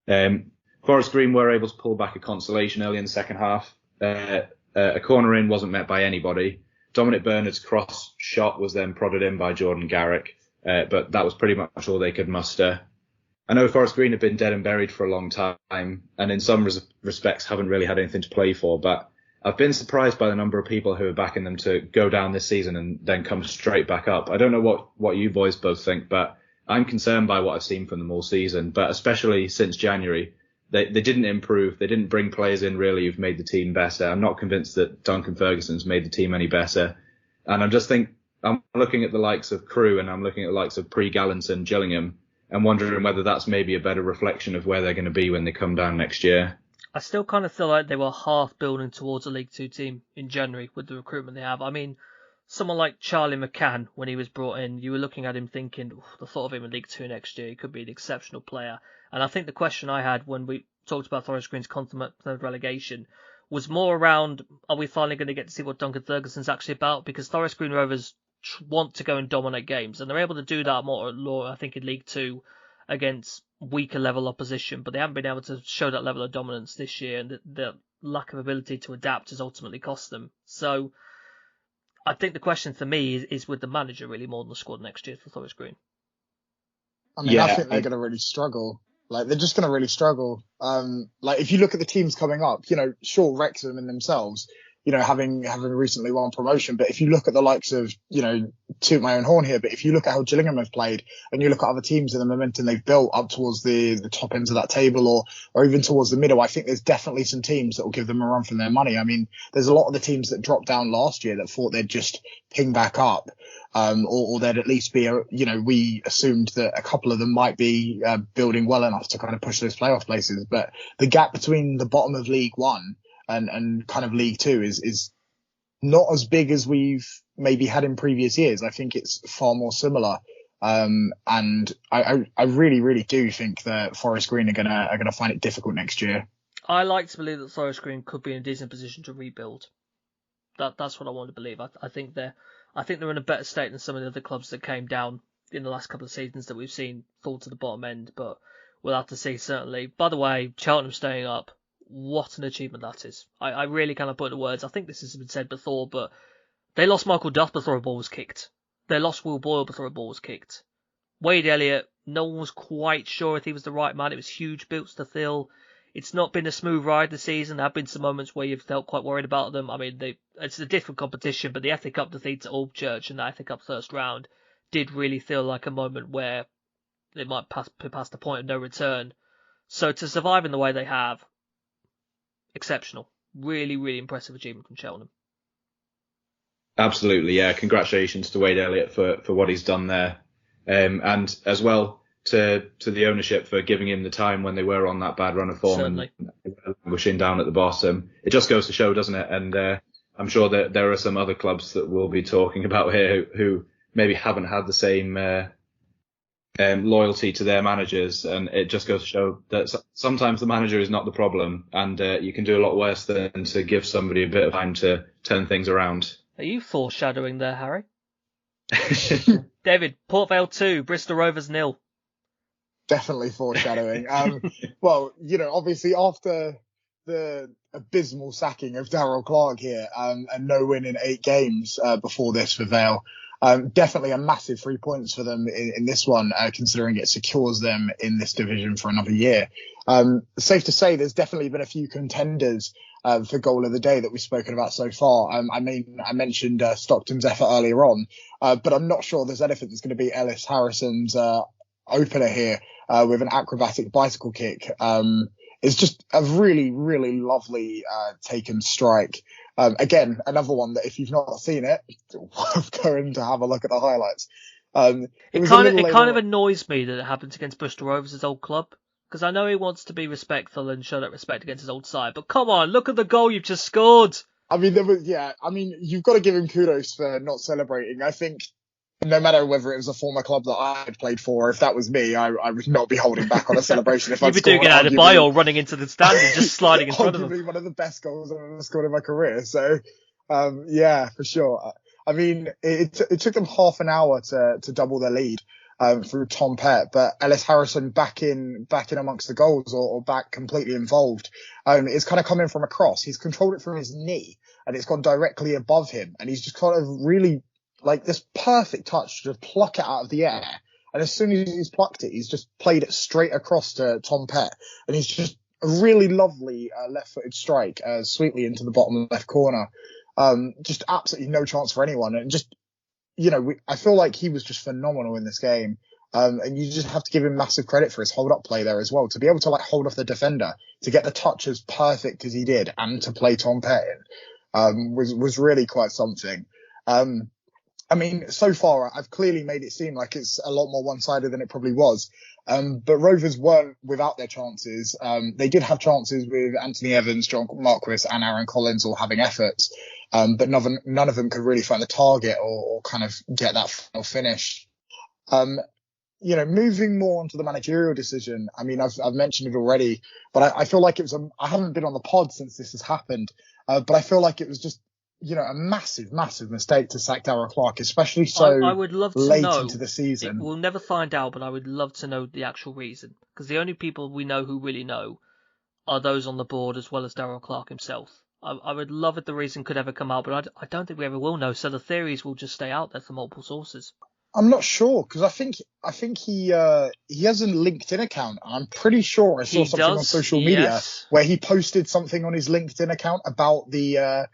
Forest Green were able to pull back a consolation early in the second half. A corner in wasn't met by anybody. Dominic Bernard's cross shot was then prodded in by Jordan Garrick, but that was pretty much all they could muster. I know Forest Green have been dead and buried for a long time, and in some respects haven't really had anything to play for, but I've been surprised by the number of people who are backing them to go down this season and then come straight back up. I don't know what you boys both think, but I'm concerned by what I've seen from them all season, but especially since January. They didn't improve. They didn't bring players in really who've made the team better. I'm not convinced that Duncan Ferguson's made the team any better. And I'm looking at the likes of Crewe and I'm looking at the likes of Pre-Gallenton, Gillingham, and wondering whether that's maybe a better reflection of where they're going to be when they come down next year. I still kind of feel like they were half building towards a League Two team in January with the recruitment they have. I mean, someone like Charlie McCann, when he was brought in, you were looking at him thinking, the thought of him in League Two next year, he could be an exceptional player. And I think the question I had when we talked about Forest Green's contemplated relegation was more around, are we finally going to get to see what Duncan Ferguson's actually about? Because Forest Green Rovers want to go and dominate games, and they're able to do that more, I think, in League Two against weaker level opposition, but they haven't been able to show that level of dominance this year, and the lack of ability to adapt has ultimately cost them. So I think the question for me is with the manager really more than the squad next year for Forest Green. I think they're going to really struggle. They're just going to really struggle. If you look at the teams coming up, sure, Wrexham in themselves, having recently won promotion. But if you look at the likes of, toot my own horn here, but if you look at how Gillingham have played and you look at other teams and the momentum they've built up towards the top ends of that table or even towards the middle, I think there's definitely some teams that will give them a run for their money. I mean, there's a lot of the teams that dropped down last year that thought they'd just ping back up. Or there'd at least be we assumed that a couple of them might be building well enough to kind of push those playoff places. But the gap between the bottom of League One and kind of League Two is not as big as we've maybe had in previous years. I think it's far more similar. And I really, really do think that Forest Green are gonna find it difficult next year. I like to believe that Forest Green could be in a decent position to rebuild. That's what I want to believe. I think they're in a better state than some of the other clubs that came down in the last couple of seasons that we've seen fall to the bottom end, but we'll have to see, certainly. By the way, Cheltenham staying up, what an achievement that is. I really cannot put into words. I think this has been said before, but they lost Michael Duff before a ball was kicked. They lost Will Boyle before a ball was kicked. Wade Elliott, no one was quite sure if he was the right man. It was huge boots to fill. It's not been a smooth ride this season. There have been some moments where you've felt quite worried about them. I mean, it's a different competition, but the FA Cup defeat to Albchurch in the FA Cup first round did really feel like a moment where it might pass the point of no return. So to survive in the way they have, exceptional. Really, really impressive achievement from Cheltenham. Absolutely, yeah. Congratulations to Wade Elliott for what he's done there. And as well to the ownership for giving him the time when they were on that bad run of form. Certainly. And languishing down at the bottom. It just goes to show, doesn't it? And I'm sure that there are some other clubs that we'll be talking about here who maybe haven't had the same loyalty to their managers, and it just goes to show that sometimes the manager is not the problem, and you can do a lot worse than to give somebody a bit of time to turn things around. Are you foreshadowing there, Harry? David, Port Vale 2, Bristol Rovers 0. Definitely foreshadowing. Well, obviously after the abysmal sacking of Darrell Clarke here, and no win in 8 games before this for Vale, definitely a massive 3 points for them in this one, considering it secures them in this division for another year. Safe to say there's definitely been a few contenders for goal of the day that we've spoken about so far. I mentioned Stockton's effort earlier on, but I'm not sure there's anything that's going to beat Ellis Harrison's opener here with an acrobatic bicycle kick. It's just a really, really lovely taken strike. Again, another one that if you've not seen it, worth going to have a look at the highlights. It kind of annoys me that it happens against Bristol Rovers, his old club, because I know he wants to be respectful and show that respect against his old side. But come on, look at the goal you've just scored. I mean, you've got to give him kudos for not celebrating. I think no matter whether it was a former club that I had played for, or if that was me, I would not be holding back on a celebration. If You'd be doing it out of bio, running into the stand and just sliding in front of them. Arguably one of the best goals I've ever scored in my career. So, yeah, for sure. I mean, it took them half an hour to double their lead through Tom Pett, but Ellis Harrison back in amongst the goals or back completely involved. It's kind of coming from across. He's controlled it from his knee and it's gone directly above him, and he's just kind of really like this perfect touch to pluck it out of the air. And as soon as he's plucked it, he's just played it straight across to Tom Pett, and he's just a really lovely left-footed strike sweetly into the bottom left corner. Just absolutely no chance for anyone. And just, I feel like he was just phenomenal in this game. And you just have to give him massive credit for his hold-up play there as well. To be able to hold off the defender, to get the touch as perfect as he did, and to play Tom Pett in, was really quite something. I mean, so far, I've clearly made it seem like it's a lot more one-sided than it probably was. But Rovers weren't without their chances. They did have chances with Anthony Evans, John Marquis and Aaron Collins all having efforts. But none of them could really find the target or kind of get that final finish. Moving more onto the managerial decision. I mean, I've mentioned it already, but I feel like I haven't been on the pod since this has happened. But I feel like it was just, a massive, massive mistake to sack Darrell Clarke, especially I would love to late know, into the season. We'll never find out, but I would love to know the actual reason, because the only people we know who really know are those on the board as well as Darrell Clarke himself. I would love if the reason could ever come out, but I don't think we ever will know, so the theories will just stay out there from multiple sources. I'm not sure, because I think he has a LinkedIn account. I'm pretty sure I saw something on social media where he posted something on his LinkedIn account about the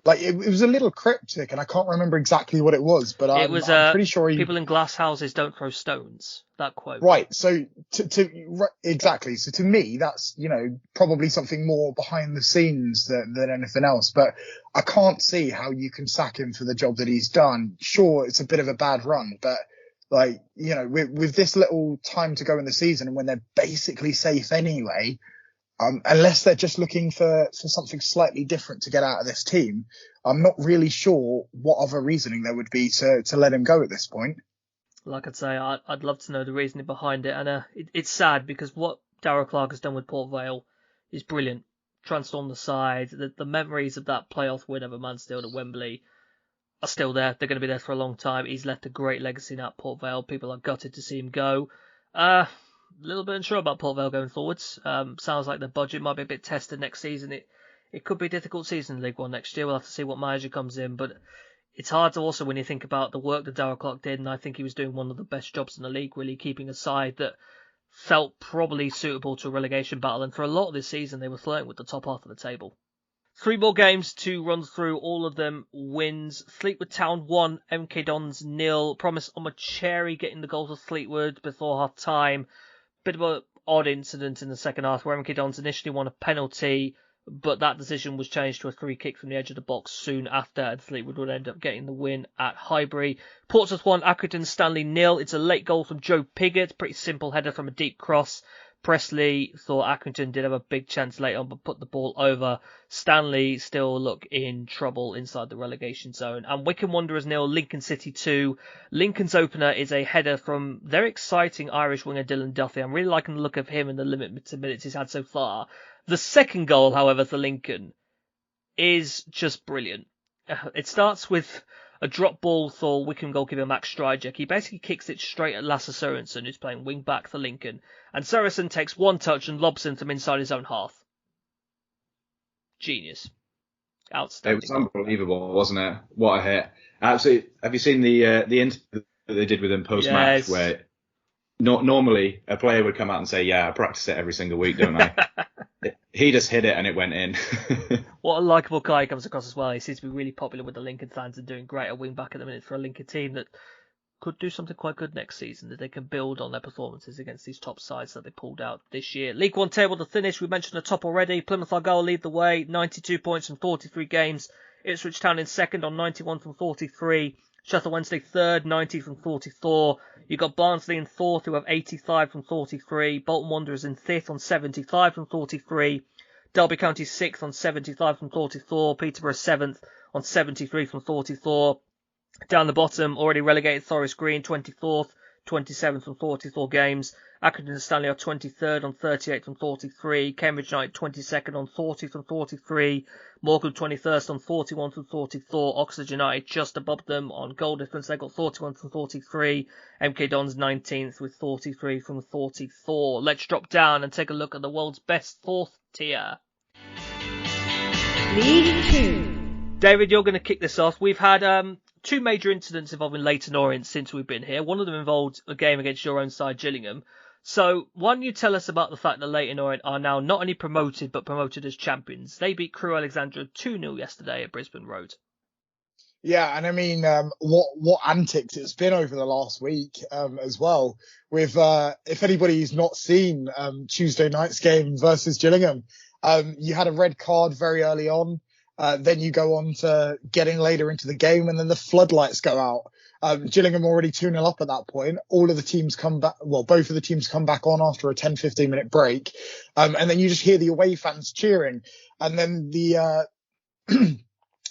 it was a little cryptic, and I can't remember exactly what it was, but I'm pretty sure people in glass houses don't throw stones. That quote. Right. So exactly. So to me, that's, probably something more behind the scenes than anything else. But I can't see how you can sack him for the job that he's done. Sure, it's a bit of a bad run, but with this little time to go in the season, and when they're basically safe anyway, unless they're just looking for something slightly different to get out of this team, I'm not really sure what other reasoning there would be to let him go at this point. Like I'd say, I'd love to know the reasoning behind it. And it's sad, because what Darrell Clarke has done with Port Vale is brilliant. Transformed the side. The memories of that playoff win over Mansfield at Wembley are still there. They're going to be there for a long time. He's left a great legacy now at Port Vale. People are gutted to see him go. A little bit unsure about Port Vale going forwards. Sounds like the budget might be a bit tested next season. It could be a difficult season in League One next year. We'll have to see what manager comes in, but it's hard to also, when you think about the work that Darrell Clarke did, and I think he was doing one of the best jobs in the league, really keeping a side that felt probably suitable to a relegation battle, and for a lot of this season they were flirting with the top half of the table. 3 more games to run through, all of them wins. Fleetwood Town 1, MK Dons 0. Promise Omocheri getting the goal for Fleetwood before half time. Bit of an odd incident in the second half where MK Dons initially won a penalty, but that decision was changed to a free kick from the edge of the box soon after, and Fleetwood would end up getting the win at Highbury. Portsmouth 1, Accrington Stanley 0. It's a late goal from Joe Piggott. Pretty simple header from a deep cross. Presley thought Accrington did have a big chance late on, but put the ball over. Stanley still look in trouble inside the relegation zone. And Wycombe Wanderers 0, Lincoln City 2. Lincoln's opener is a header from very exciting Irish winger Dylan Duffy. I'm really liking the look of him and the limited minutes he's had so far. The second goal, however, for Lincoln is just brilliant. It starts with a drop ball for Wycombe goalkeeper Max Stryjek. He basically kicks it straight at Lasse Sørensen, who's playing wing back for Lincoln. And Sørensen takes one touch and lobs him from inside his own half. Genius. Outstanding. It was unbelievable, wasn't it? What a hit. Absolutely. Have you seen the interview that they did with him post-match, yes. where normally a player would come out and say, yeah, I practice it every single week, don't I? He just hit it and it went in. What a likeable guy he comes across as well. He seems to be really popular with the Lincoln fans and doing great at wing back at the minute for a Lincoln team that could do something quite good next season, that they can build on their performances against these top sides that they pulled out this year. League One table to finish, we mentioned the top already. Plymouth Argyle lead the way, 92 points from 43 games. Ipswich Town in second on 91 from 43. Sheffield Wednesday third, 90 from 44. You've got Barnsley in fourth, who have 85 from 43. Bolton Wanderers in fifth on 75 from 43. Derby County sixth on 75 from 44. Peterborough seventh on 73 from 44. Down the bottom, already relegated Forest Green, 24th, 27th from 44 games. Accrington and Stanley are 23rd on 38 from 43. Cambridge United 22nd on 40 from 43. Morecambe 21st on 41 from 44. Oxford United just above them on goal difference. They've got 41 from 43. MK Dons 19th with 43 from 44. Let's drop down and take a look at the world's best fourth tier. League 2. David, you're going to kick this off. We've had two major incidents involving Leyton Orient since we've been here. One of them involved a game against your own side, Gillingham. So why don't you tell us about the fact that Leyton Orient are now not only promoted, but promoted as champions. They beat Crewe Alexandra 2-0 yesterday at Brisbane Road. Yeah, and I mean, what antics it's been over the last week as well. With if anybody's not seen Tuesday night's game versus Gillingham, you had a red card very early on. Then you go on to getting later into the game, and then the floodlights go out. Gillingham already 2-0 up at that point. All of the teams come back. Well, both of the teams come back on after a 10-15 minute break. And then you just hear the away fans cheering. And then the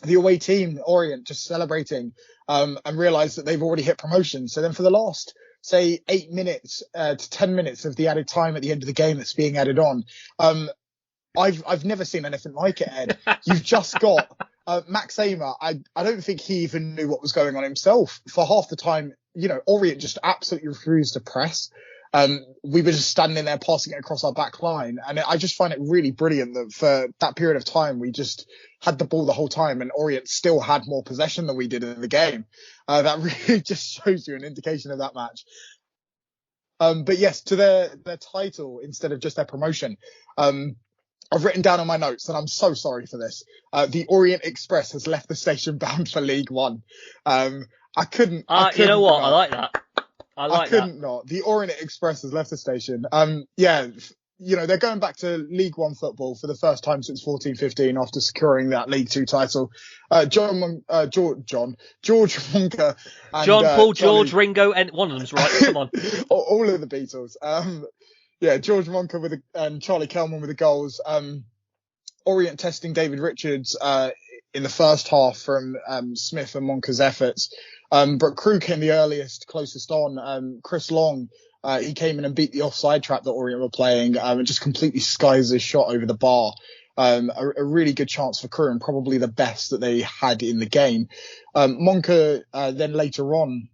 away team, Orient, just celebrating, and realize that they've already hit promotion. So then for the last, say, 8 minutes to 10 minutes of the added time at the end of the game that's being added on, I've never seen anything like it, Ed. You've just got Max Amer. I don't think he even knew what was going on himself. For half the time, Orient just absolutely refused to press. We were just standing there passing it across our back line. And I just find it really brilliant that for that period of time, we just had the ball the whole time and Orient still had more possession than we did in the game. That really just shows you an indication of that match. But yes, to their title instead of just their promotion. I've written down on my notes, and I'm so sorry for this. The Orient Express has left the station bound for League One. I couldn't. You know what? I like that. I couldn't not. The Orient Express has left the station. They're going back to League One football for the first time since 14-15 after securing that League Two title. George Wonka. And, John, Paul, Charlie, George, Ringo, and one of them's right. Come on. all of the Beatles. George Wonka and Charlie Kelman with the goals. Orient testing David Richards in the first half from Smith and Wonka's efforts. But Crewe came the earliest, closest on. Chris Long, he came in and beat the offside trap that Orient were playing and just completely skies his shot over the bar. A really good chance for Crewe and probably the best that they had in the game. Wonka then later on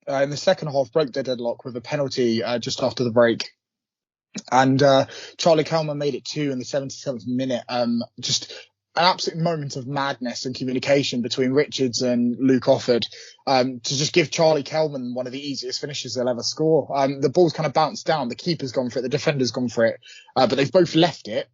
in the second half broke their deadlock with a penalty just after the break. And Charlie Kelman made it 2 in the 77th minute. Just an absolute moment of madness and communication between Richards and Luke Offord to just give Charlie Kelman one of the easiest finishes they'll ever score. The ball's kind of bounced down. The keeper's gone for it. The defender's gone for it. But they've both left it.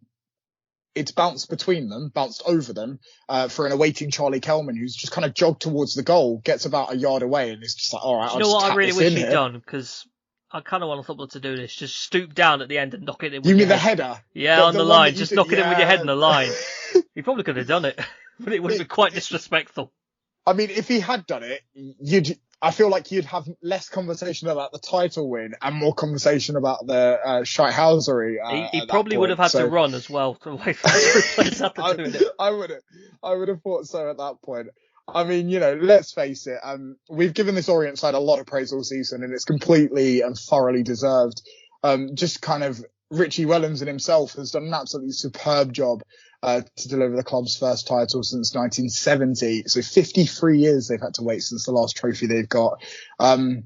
It's bounced between them, bounced over them for an awaiting Charlie Kelman, who's just kind of jogged towards the goal, gets about a yard away, and is just like, all right, you know what I really wish he'd done? Because I kind of want a footballer to do this. Just stoop down at the end and knock it in. You mean the header? Yeah, on the line. Just knock it in with your head on the line. He probably could have done it, but it would have been quite disrespectful. I mean, if he had done it, I feel like you'd have less conversation about the title win and more conversation about the shithousery. He At probably that would point. have had So, to run as well to wait for the players after doing it. I would have thought so at that point. I mean, let's face it. We've given this Orient side a lot of praise all season, and it's completely and thoroughly deserved. Just kind of Richie Wellens and himself has done an absolutely superb job to deliver the club's first title since 1970. So 53 years they've had to wait since the last trophy they've got. And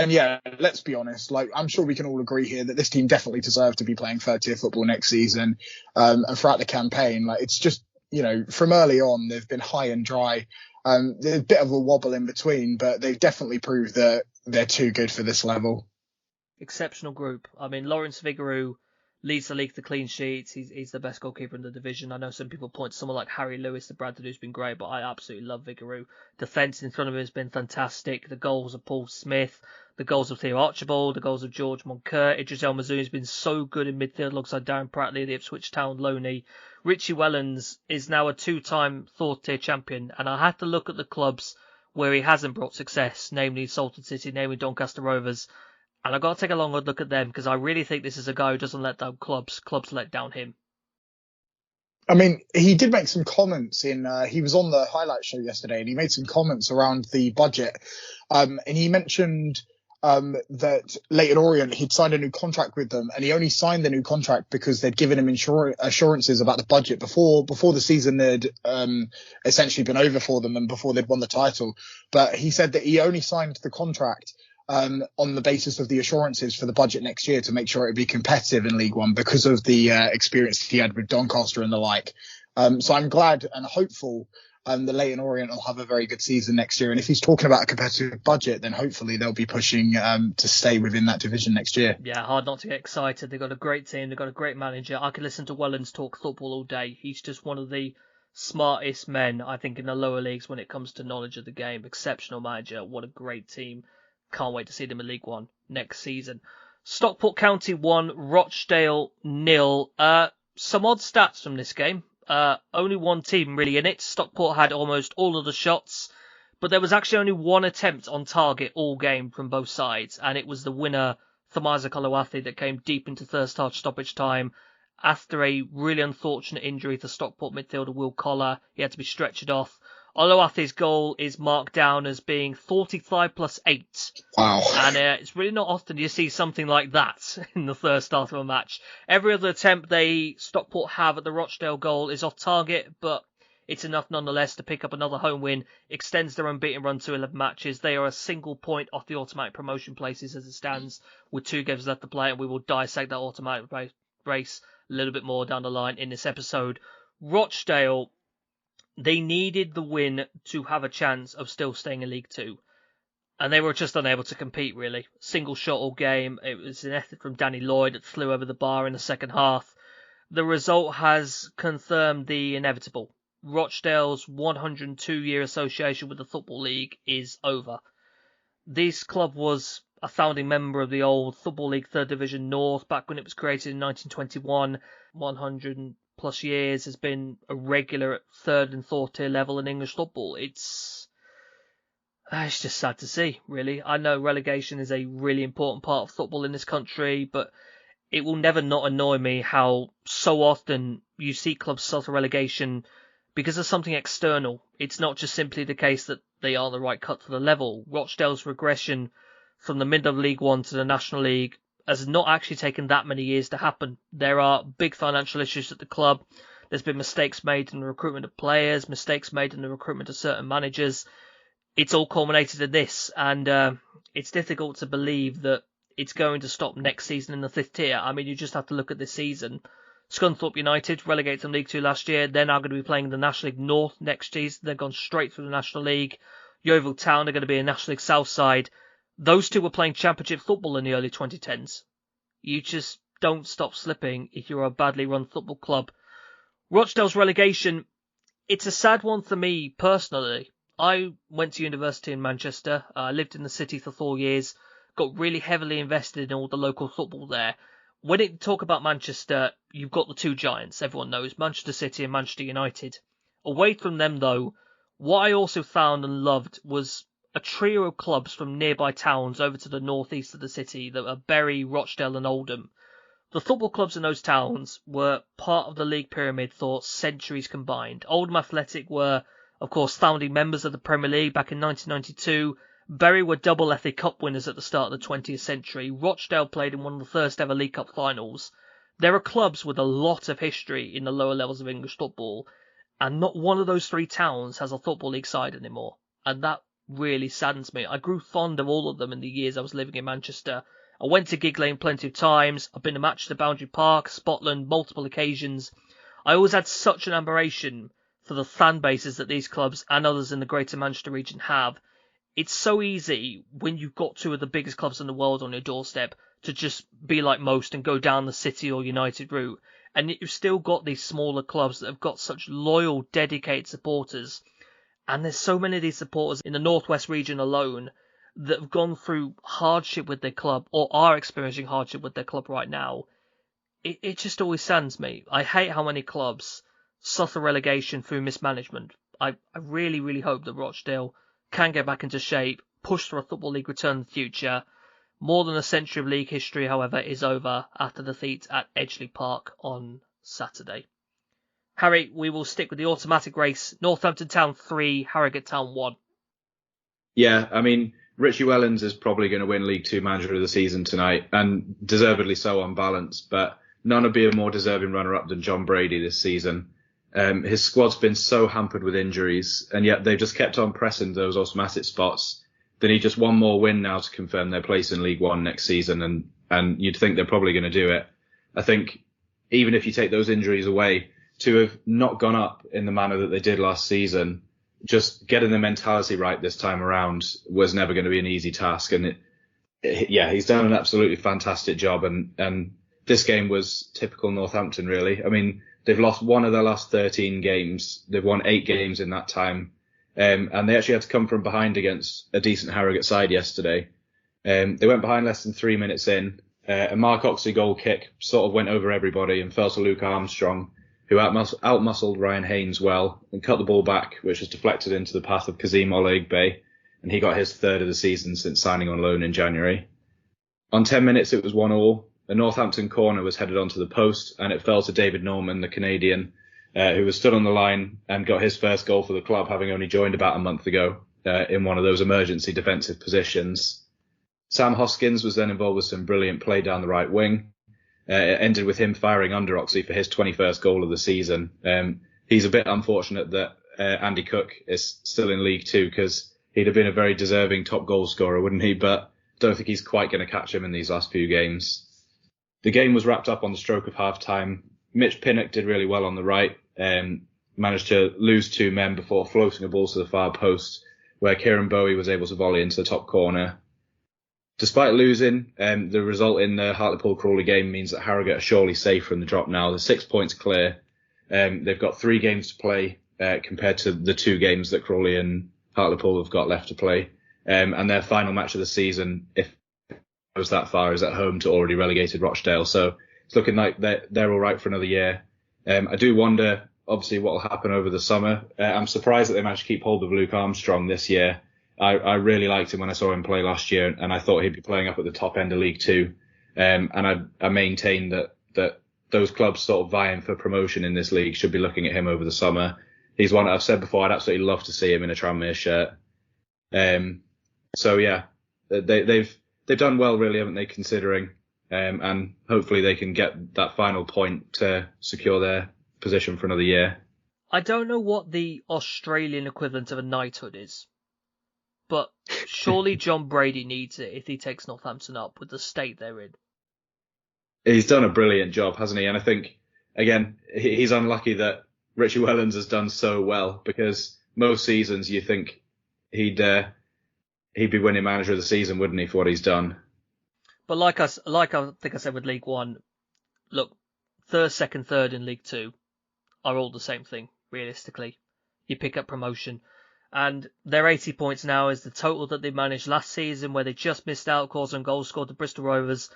yeah, let's be honest, like I'm sure we can all agree here that this team definitely deserve to be playing third tier football next season. And throughout the campaign, like it's just, from early on, they've been high and dry. There's a bit of a wobble in between, but they've definitely proved that they're too good for this level. Exceptional group. I mean, Lawrence Vigouroux leads the league to clean sheets. He's the best goalkeeper in the division. I know some people point to someone like Harry Lewis, the Bradford, who's been great, but I absolutely love Vigouroux. Defence in front of him has been fantastic. The goals of Paul Smith, the goals of Theo Archibald, the goals of George Moncur. Idris El Mazouni has been so good in midfield alongside Darren Pratley, the Ipswich Town loanee. Richie Wellens is now a two-time fourth tier champion, and I had to look at the clubs where he hasn't brought success, namely Salford City, namely Doncaster Rovers. And I've got to take a longer look at them because I really think this is a guy who doesn't let down clubs. Clubs let down him. I mean, he did make some comments he was on the highlight show yesterday and he made some comments around the budget. And he mentioned that Leyton Orient, he'd signed a new contract with them and he only signed the new contract because they'd given him assurances about the budget before the season had essentially been over for them and before they'd won the title. But he said that he only signed the contract on the basis of the assurances for the budget next year to make sure it would be competitive in League One because of the experience he had with Doncaster and the like. So I'm glad and hopeful that Leyton Orient will have a very good season next year. And if he's talking about a competitive budget, then hopefully they'll be pushing to stay within that division next year. Yeah, hard not to get excited. They've got a great team. They've got a great manager. I could listen to Wellens talk football all day. He's just one of the smartest men, I think, in the lower leagues when it comes to knowledge of the game. Exceptional manager. What a great team. Can't wait to see them in League One next season. Stockport County 1, Rochdale 0. Some odd stats from this game. Only one team really in it. Stockport had almost all of the shots, but there was actually only one attempt on target all game from both sides, and it was the winner, Thamaza Kolowathi, that came deep into first half stoppage time after a really unfortunate injury to Stockport midfielder Will Collar. He had to be stretchered off. Olowathi's goal is marked down as being 45 plus 8. Wow. And it's really not often you see something like that in the first half of a match. Every other attempt Stockport have at the Rochdale goal is off target, but it's enough nonetheless to pick up another home win, extends their unbeaten run to 11 matches. They are a single point off the automatic promotion places as it stands, with 2 games left to play, and we will dissect that automatic race a little bit more down the line in this episode. Rochdale, they needed the win to have a chance of still staying in League Two. And they were just unable to compete, really. Single shot all game. It was an effort from Danny Lloyd that flew over the bar in the second half. The result has confirmed the inevitable. Rochdale's 102-year association with the Football League is over. This club was a founding member of the old Football League 3rd Division North back when it was created in 1921. 100 plus years has been a regular at 3rd and 4th tier level in English football. It's just sad to see, really. I know relegation is a really important part of football in this country, but it will never not annoy me how so often you see clubs suffer relegation because of something external. It's not just simply the case that they are the right cut for the level. Rochdale's regression from the middle of League One to the National League has not actually taken that many years to happen. There are big financial issues at the club. There's been mistakes made in the recruitment of players, mistakes made in the recruitment of certain managers. It's all culminated in this, and it's difficult to believe that it's going to stop next season in the 5th tier. I mean, you just have to look at this season. Scunthorpe United, relegated from League 2 last year, they're now going to be playing in the National League North next season. They've gone straight through the National League. Yeovil Town are going to be in National League South side. Those two were playing Championship football in the early 2010s. You just don't stop slipping if you're a badly run football club. Rochdale's relegation, it's a sad one for me personally. I went to university in Manchester. I lived in the city for 4 years. Got really heavily invested in all the local football there. When you talk about Manchester, you've got the two giants, everyone knows, Manchester City and Manchester United. Away from them, though, what I also found and loved was a trio of clubs from nearby towns over to the northeast of the city that are Bury, Rochdale and Oldham. The football clubs in those towns were part of the league pyramid for centuries combined. Oldham Athletic were, of course, founding members of the Premier League back in 1992. Bury were double FA Cup winners at the start of the 20th century. Rochdale played in one of the first ever League Cup finals. There are clubs with a lot of history in the lower levels of English football, and not one of those three towns has a Football League side anymore. And that really saddens me. I grew fond of all of them in the years I was living in Manchester. I went to Gig Lane plenty of times. I've been to matches at Boundary Park, Spotland, multiple occasions. I always had such an admiration for the fan bases that these clubs and others in the Greater Manchester region have. It's so easy when you've got two of the biggest clubs in the world on your doorstep to just be like most and go down the City or United route. And yet you've still got these smaller clubs that have got such loyal, dedicated supporters. And there's so many of these supporters in the Northwest region alone that have gone through hardship with their club or are experiencing hardship with their club right now. It just always saddens me. I hate how many clubs suffer relegation through mismanagement. I really, really hope that Rochdale can get back into shape, push for a Football League return in the future. More than a century of league history, however, is over after the defeat at Edgeley Park on Saturday. Harry, we will stick with the automatic race. Northampton Town 3, Harrogate Town 1. Yeah, I mean, Richie Wellens is probably going to win League Two Manager of the Season tonight, and deservedly so on balance, but none would be a more deserving runner-up than John Brady this season. His squad's been so hampered with injuries, and yet they've just kept on pressing those automatic spots. They need just one more win now to confirm their place in League One next season, and you'd think they're probably going to do it. I think even if you take those injuries away, to have not gone up in the manner that they did last season, just getting the mentality right this time around was never going to be an easy task. And he's done an absolutely fantastic job. And this game was typical Northampton, really. I mean, they've lost one of their last 13 games. They've won 8 games in that time. And they actually had to come from behind against a decent Harrogate side yesterday. They went behind less than 3 minutes in. A Mark Oxley goal kick sort of went over everybody and fell to Luke Armstrong, who outmuscled Ryan Haynes well and cut the ball back, which was deflected into the path of Kazim Olaigbe, and he got his third of the season since signing on loan in January. On 10 minutes, it was 1-1. A Northampton corner was headed onto the post, and it fell to David Norman, the Canadian, who was stood on the line and got his first goal for the club, having only joined about a month ago in one of those emergency defensive positions. Sam Hoskins was then involved with some brilliant play down the right wing. It ended with him firing under Oxley for his 21st goal of the season. He's a bit unfortunate that Andy Cook is still in League Two, because he'd have been a very deserving top goal scorer, wouldn't he? But don't think he's quite going to catch him in these last few games. The game was wrapped up on the stroke of half-time. Mitch Pinnock did really well on the right, managed to lose 2 men before floating a ball to the far post, where Kieran Bowie was able to volley into the top corner. Despite losing, the result in the Hartlepool Crawley game means that Harrogate are surely safe from the drop now. They're 6 points clear. They've got 3 games to play compared to the 2 games that Crawley and Hartlepool have got left to play. And their final match of the season, if it goes that far, is at home to already relegated Rochdale. So it's looking like they're all right for another year. I do wonder, obviously, what will happen over the summer. I'm surprised that they managed to keep hold of Luke Armstrong this year. I really liked him when I saw him play last year, and I thought he'd be playing up at the top end of League Two. And I maintain that those clubs sort of vying for promotion in this league should be looking at him over the summer. He's one that I've said before, I'd absolutely love to see him in a Tranmere shirt. So yeah, they've done well, really, haven't they, considering? And hopefully they can get that final point to secure their position for another year. I don't know what the Australian equivalent of a knighthood is, but surely John Brady needs it if he takes Northampton up with the state they're in. He's done a brilliant job, hasn't he? And I think, again, he's unlucky that Richie Wellens has done so well, because most seasons you think he'd be winning Manager of the Season, wouldn't he, for what he's done? But like I think I said with League One, look, first, second, third in League Two are all the same thing, realistically. You pick up promotion. And their 80 points now is the total that they managed last season, where they just missed out, of course, on goals scored to Bristol Rovers,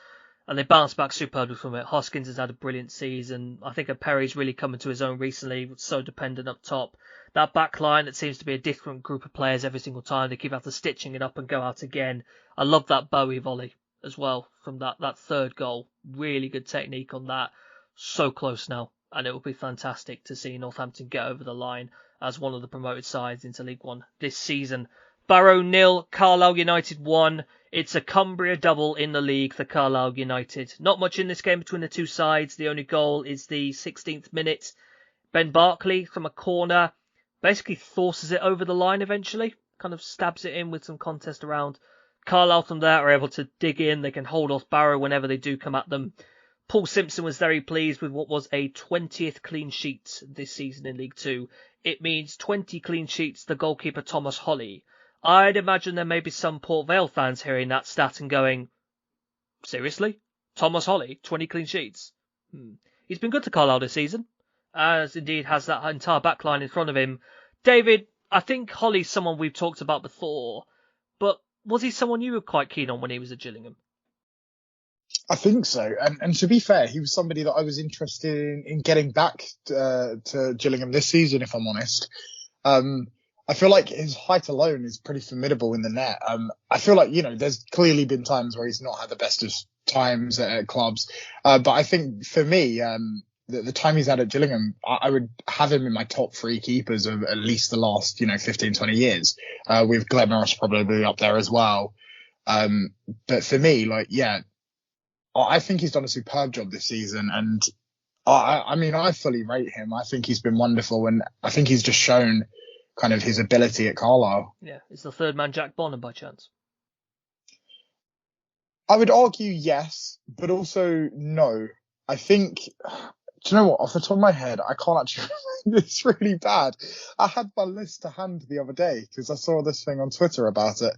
and they bounced back superbly from it. Hoskins has had a brilliant season. I think Perry's really come into his own recently, so dependent up top. That back line, it seems to be a different group of players every single time. They keep after stitching it up and go out again. I love that Bowie volley as well from that third goal. Really good technique on that. So close now. And it will be fantastic to see Northampton get over the line as one of the promoted sides into League One this season. Barrow 0, Carlisle United 1. It's a Cumbria double in the league for Carlisle United. Not much in this game between the two sides. The only goal is the 16th minute. Ben Barkley from a corner basically forces it over the line eventually. Kind of stabs it in with some contest around. Carlisle from there are able to dig in. They can hold off Barrow whenever they do come at them. Paul Simpson was very pleased with what was a 20th clean sheet this season in League 2. It means 20 clean sheets the goalkeeper Thomas Holly. I'd imagine there may be some Port Vale fans hearing that stat and going, seriously? Thomas Holly, 20 clean sheets? He's been good to Carlisle this season, as indeed has that entire back line in front of him. David, I think Holly's someone we've talked about before, but was he someone you were quite keen on when he was at Gillingham? I think so. And to be fair, he was somebody that I was interested in getting back to Gillingham this season, if I'm honest. I feel like his height alone is pretty formidable in the net. I feel like, there's clearly been times where he's not had the best of times at clubs. But I think for me, the time he's had at Gillingham, I would have him in my top 3 keepers of at least the last, 15, 20 years, with Glenn Morris probably up there as well. But for me, I think he's done a superb job this season. And I fully rate him. I think he's been wonderful. And I think he's just shown kind of his ability at Carlisle. Yeah. Is the third man Jack Bonham by chance? I would argue yes, but also no. I think, do you know what? Off the top of my head, I can't actually remember. It's really bad. I had my list to hand the other day because I saw this thing on Twitter about it.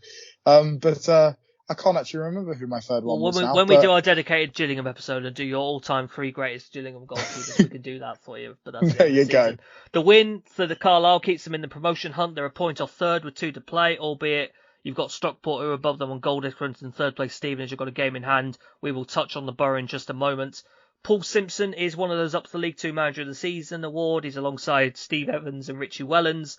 But I can't actually remember who my third one was now. When we do our dedicated Gillingham episode and do your all-time 3 greatest Gillingham goalkeepers, we can do that for you. But that's there you go. The win for the Carlisle keeps them in the promotion hunt. They're a point off third with 2 to play, albeit you've got Stockport who are above them on goal difference, and third place Stevenage have got a game in hand. We will touch on the Borough in just a moment. Paul Simpson is one of those up for the League 2 Manager of the Season award. He's alongside Steve Evans and Richie Wellens.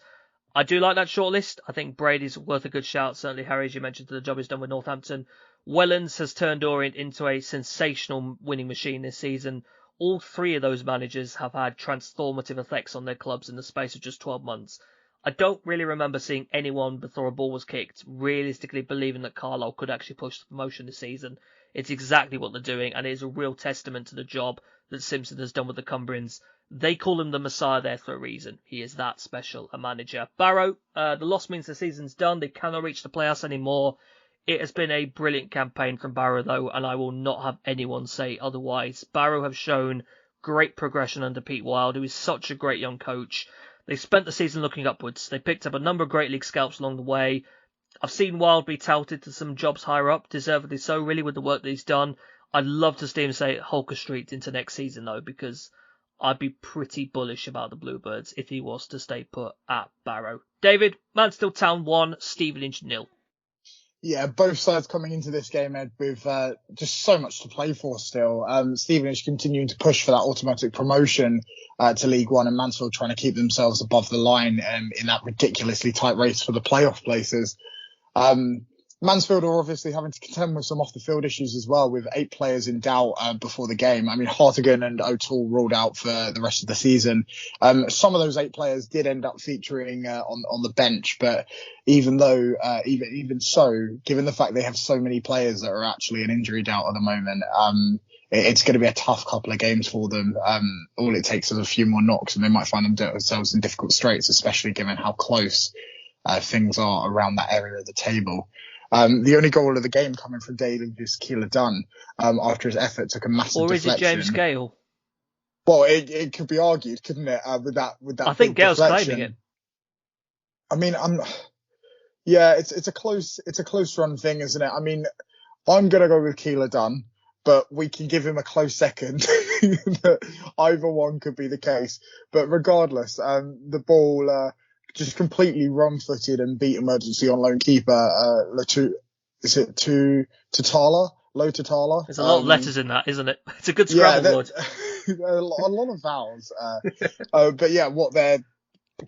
I do like that shortlist. I think Brady's worth a good shout. Certainly, Harry, as you mentioned, the job he's done with Northampton. Wellens has turned Orient into a sensational winning machine this season. All 3 of those managers have had transformative effects on their clubs in the space of just 12 months. I don't really remember seeing anyone before a ball was kicked realistically believing that Carlisle could actually push the promotion this season. It's exactly what they're doing, and it is a real testament to the job that Simpson has done with the Cumbrians. They call him the Messiah there for a reason. He is that special a manager. Barrow, the loss means the season's done. They cannot reach the playoffs anymore. It has been a brilliant campaign from Barrow, though, and I will not have anyone say otherwise. Barrow have shown great progression under Pete Wild, who is such a great young coach. They spent the season looking upwards. They picked up a number of great league scalps along the way. I've seen Wild be touted to some jobs higher up, deservedly so, really, with the work that he's done. I'd love to see him say Holker Street into next season, though, because I'd be pretty bullish about the Bluebirds if he was to stay put at Barrow. David, Mansfield Town 1, Stevenage 0. Yeah, both sides coming into this game, Ed, with just so much to play for still. Stevenage continuing to push for that automatic promotion to League One, and Mansfield trying to keep themselves above the line in that ridiculously tight race for the playoff places. Mansfield are obviously having to contend with some off-the-field issues as well, with 8 players in doubt before the game. I mean, Hartigan and O'Toole ruled out for the rest of the season. Some of those 8 players did end up featuring on the bench, but even so, given the fact they have so many players that are actually in injury doubt at the moment, it's going to be a tough couple of games for them. All it takes is a few more knocks, and they might find themselves in difficult straits, especially given how close things are around that area of the table. The only goal of the game coming from Daly is Keeler Dunn, after his effort took a massive deflection. Or is it James Gale? Well, it could be argued, couldn't it? With that I think Gale's claiming it. I mean, it's a close run thing, isn't it? I mean, I'm gonna go with Keeler Dunn, but we can give him a close second. Either one could be the case. But regardless, the ball just completely wrong-footed and beat emergency on loan keeper Tatala? Lo Tatala? There's a lot of letters in that, isn't it? It's a good Scrabble word. A lot of vowels. But yeah, what they're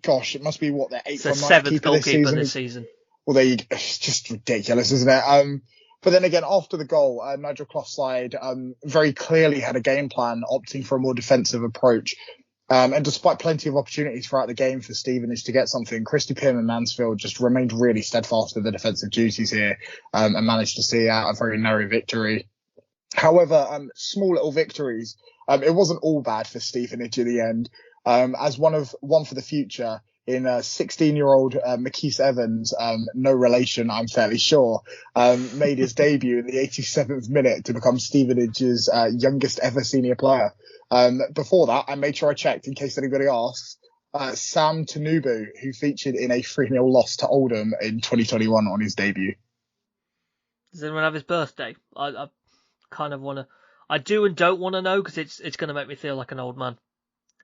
gosh, it must be their It's eighth the or ninth seventh goalkeeper this this season. Well, it's just ridiculous, isn't it? But then again, after the goal, Nigel Clough's side very clearly had a game plan, opting for a more defensive approach. And despite plenty of opportunities throughout the game for Stevenage to get something, Christy Pym and Mansfield just remained really steadfast with the defensive duties here and managed to see out a very narrow victory. However, small little victories. It wasn't all bad for Stevenage in the end. As one for the future in 16-year-old McKeith Evans, no relation, I'm fairly sure, made his debut in the 87th minute to become Stevenage's youngest ever senior player. Before that, I made sure I checked in case anybody asks. Sam Tanubu, who featured in a 3-0 loss to Oldham in 2021 on his debut. Does anyone have his birthday? I kind of want to. I do and don't want to know because it's going to make me feel like an old man.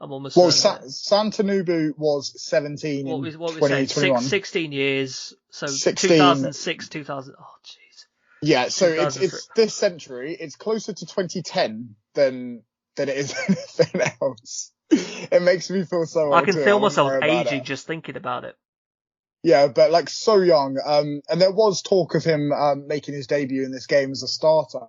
I'm almost. Well, Sam Tanubu was 17 what in we 2021. 16 years. So 16. 2006, 2000. Oh, jeez. Yeah, so it's this century. It's closer to 2010 than it is anything else. It makes me feel so old. I can feel myself aging just thinking about it. Yeah, but like so young. And there was talk of him making his debut in this game as a starter.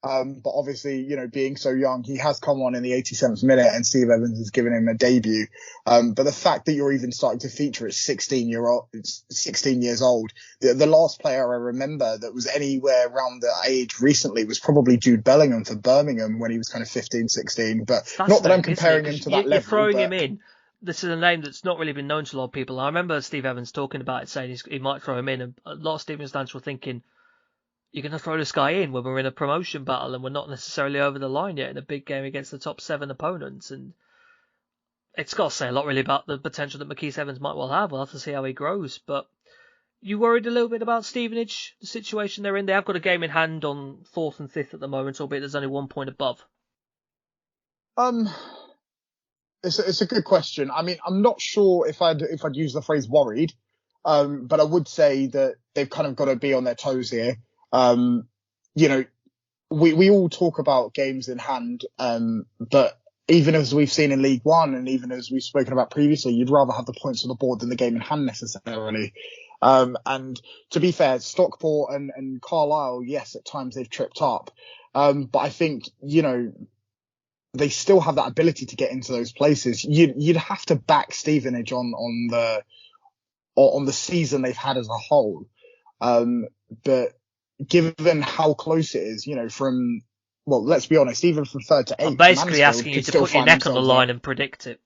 But obviously, being so young, he has come on in the 87th minute and Steve Evans has given him a debut. But the fact that you're even starting to feature at 16 years old, the last player I remember that was anywhere around the age recently was probably Jude Bellingham for Birmingham when he was kind of 15, 16. But not that I'm comparing him to that level. You're throwing him in. This is a name that's not really been known to a lot of people. I remember Steve Evans talking about it, saying he might throw him in. And a lot of Stevenage fans were thinking, you're going to throw this guy in when we're in a promotion battle and we're not necessarily over the line yet in a big game against the top 7 opponents. And it's got to say a lot really about the potential that McKeith Evans might well have. We'll have to see how he grows. But you worried a little bit about Stevenage, the situation they're in? They have got a game in hand on 4th and 5th at the moment, albeit there's only 1 point above. It's a good question. I mean, I'm not sure if I'd use the phrase worried, but I would say that they've kind of got to be on their toes here. We all talk about games in hand, but even as we've seen in League One and even as we've spoken about previously, you'd rather have the points on the board than the game in hand necessarily. And to be fair, Stockport and Carlisle, yes, at times they've tripped up. But I think, they still have that ability to get into those places. You'd have to back Stevenage on the season they've had as a whole. But given how close it is, let's be honest, even from 3rd to 8th. I'm basically asking you to put your neck on the line and predict it.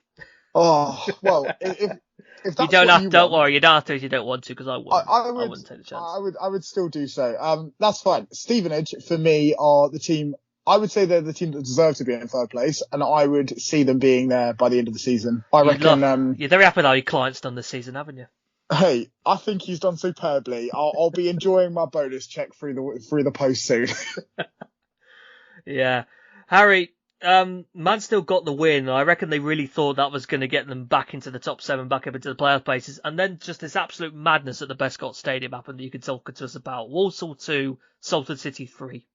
Oh, well, if that's you don't worry, you don't have to if you don't want to, because I wouldn't take the chance. I would still do so. That's fine. Stevenage, for me, are the team. I would say they're the team that deserve to be in 3rd place, and I would see them being there by the end of the season. I reckon. You're very happy with how your client's done this season, haven't you? Hey, I think he's done superbly. I'll be enjoying my bonus check through the post soon. Yeah, Harry, Man still got the win. I reckon they really thought that was going to get them back into the top 7, back up into the playoff places, and then just this absolute madness at the Bescott Stadium happened that you could talk to us about. Walsall 2, Salford City 3.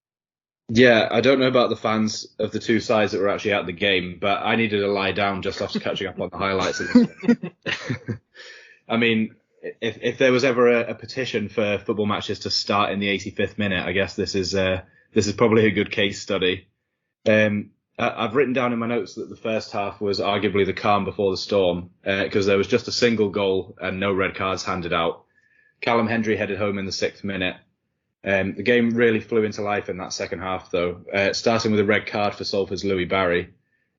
Yeah, I don't know about the fans of the two sides that were actually at the game, but I needed to lie down just after catching up on the highlights of this game. I mean, if there was ever a petition for football matches to start in the 85th minute, I guess this is probably a good case study. I've written down in my notes that the first half was arguably the calm before the storm, because there was just a single goal and no red cards handed out. Callum Hendry headed home in the 6th minute. The game really flew into life in that second half, though, starting with a red card for Salford's Louis Barry.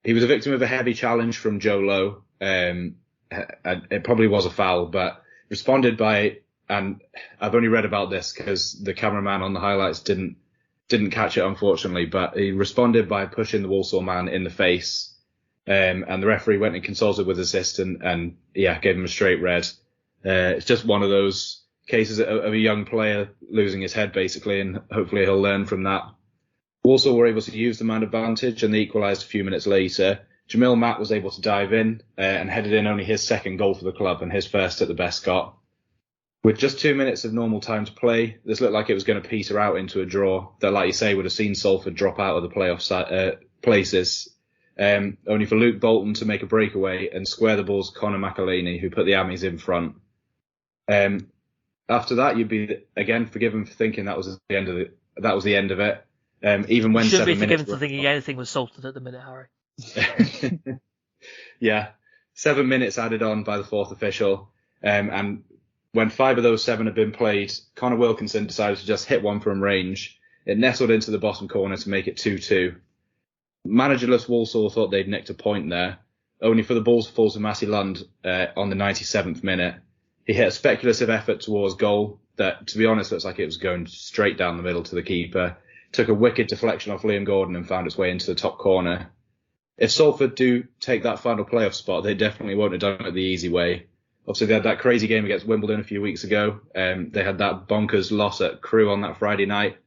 He was a victim of a heavy challenge from Joe Lowe. It probably was a foul, but responded by, and I've only read about this because the cameraman on the highlights didn't catch it, unfortunately, but he responded by pushing the Walsall man in the face. And the referee went and consulted with his assistant and gave him a straight red. It's just one of those cases of a young player losing his head, basically, and hopefully he'll learn from that. Walsall were able to use the man advantage and they equalised a few minutes later. Jamil Matt was able to dive in and headed in only his 2nd goal for the club and his first at the Bescott. With just 2 minutes of normal time to play, this looked like it was going to peter out into a draw that, like you say, would have seen Salford drop out of the playoff places. only for Luke Bolton to make a breakaway and square the balls to Conor McElhaney, who put the Ammies in front. After that, you'd be again forgiven for thinking that was the end of it. Even when you shouldn't 7 be minutes forgiven for thinking anything was salted at the minute, Harry. Yeah, 7 minutes added on by the fourth official, and when 5 of those 7 had been played, Connor Wilkinson decided to just hit one from range. It nestled into the bottom corner to make it 2-2. Managerless Walsall thought they'd nicked a point there, only for the ball to fall to Matty Lund on the 97th minute. He hit a speculative effort towards goal that, to be honest, looks like it was going straight down the middle to the keeper. Took a wicked deflection off Liam Gordon and found its way into the top corner. If Salford do take that final playoff spot, they definitely won't have done it the easy way. Obviously, they had that crazy game against Wimbledon a few weeks ago. They had that bonkers loss at Crewe on that Friday night.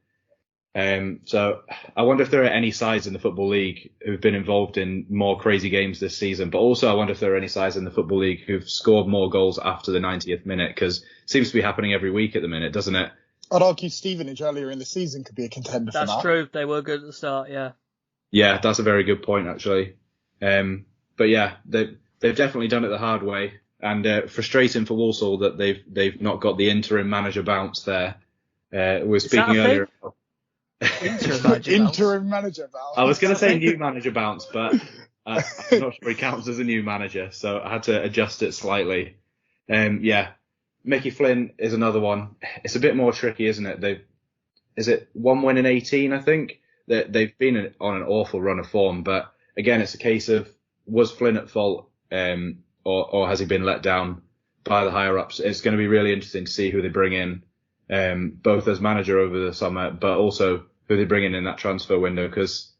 So I wonder if there are any sides in the Football League who've been involved in more crazy games this season. But also, I wonder if there are any sides in the Football League who've scored more goals after the 90th minute, because it seems to be happening every week at the minute, doesn't it? I'd argue Stevenage earlier in the season could be a contender for that. That's true. They were good at the start, yeah. Yeah, that's a very good point, actually. But yeah, they've definitely done it the hard way. And frustrating for Walsall that they've not got the interim manager bounce there. We were speaking earlier. Interim manager bounce. I was going to say new manager bounce, but I'm not sure he counts as a new manager, so I had to adjust it slightly. Yeah, Mickey Flynn is another one. It's a bit more tricky, isn't it? Is it 1 win in 18, I think? They've been on an awful run of form, but again, it's a case of, was Flynn at fault, or has he been let down by the higher ups? It's going to be really interesting to see who they bring in, both as manager over the summer, but also who they bring in that transfer window, because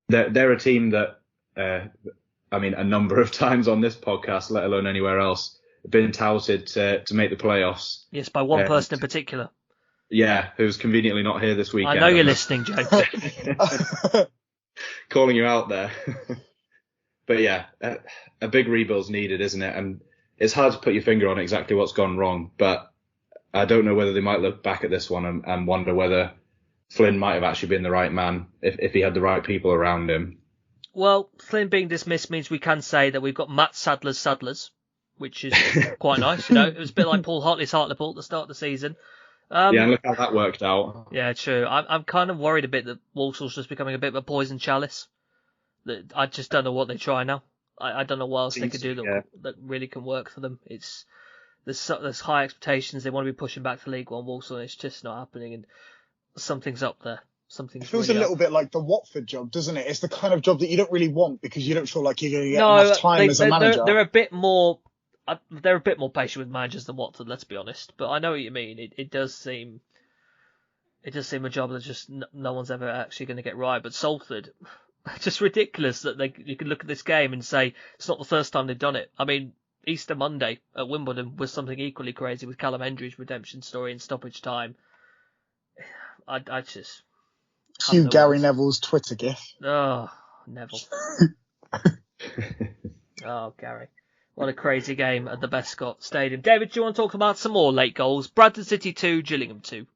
they're a team that, a number of times on this podcast, let alone anywhere else, have been touted to make the playoffs. Yes, by one person in particular. Yeah, who's conveniently not here this weekend. I know you're listening, James. Calling you out there. But yeah, a big rebuild's needed, isn't it? And it's hard to put your finger on exactly what's gone wrong, but I don't know whether they might look back at this one and wonder whether Flynn might have actually been the right man if he had the right people around him. Well, Flynn being dismissed means we can say that we've got Matt Sadler's, which is quite nice. It was a bit like Paul Hartley's Hartlepool at the start of the season. Yeah, and look how that worked out. Yeah, true. I'm kind of worried a bit that Walsall's just becoming a bit of a poison chalice. That I just don't know what they try now. I don't know what else they could do that really can work for them. There's high expectations. They want to be pushing back to League One, Walsall, and it's just not happening. And something's up there. It feels really a little bit like the Watford job, doesn't it? It's the kind of job that you don't really want because you don't feel like you're going to get enough time as a manager. They're a bit more patient with managers than Watford, let's be honest. But I know what you mean. It does seem a job that just no one's ever actually going to get right. But Salford, just ridiculous that you can look at this game and say it's not the first time they've done it. I mean, Easter Monday at Wimbledon was something equally crazy with Callum Hendry's redemption story in stoppage time. I just... Cue Gary Neville's Twitter gif. Oh, Neville. Oh, Gary. What a crazy game at the Bescott Stadium. David, do you want to talk about some more late goals? Bradford City 2, Gillingham 2.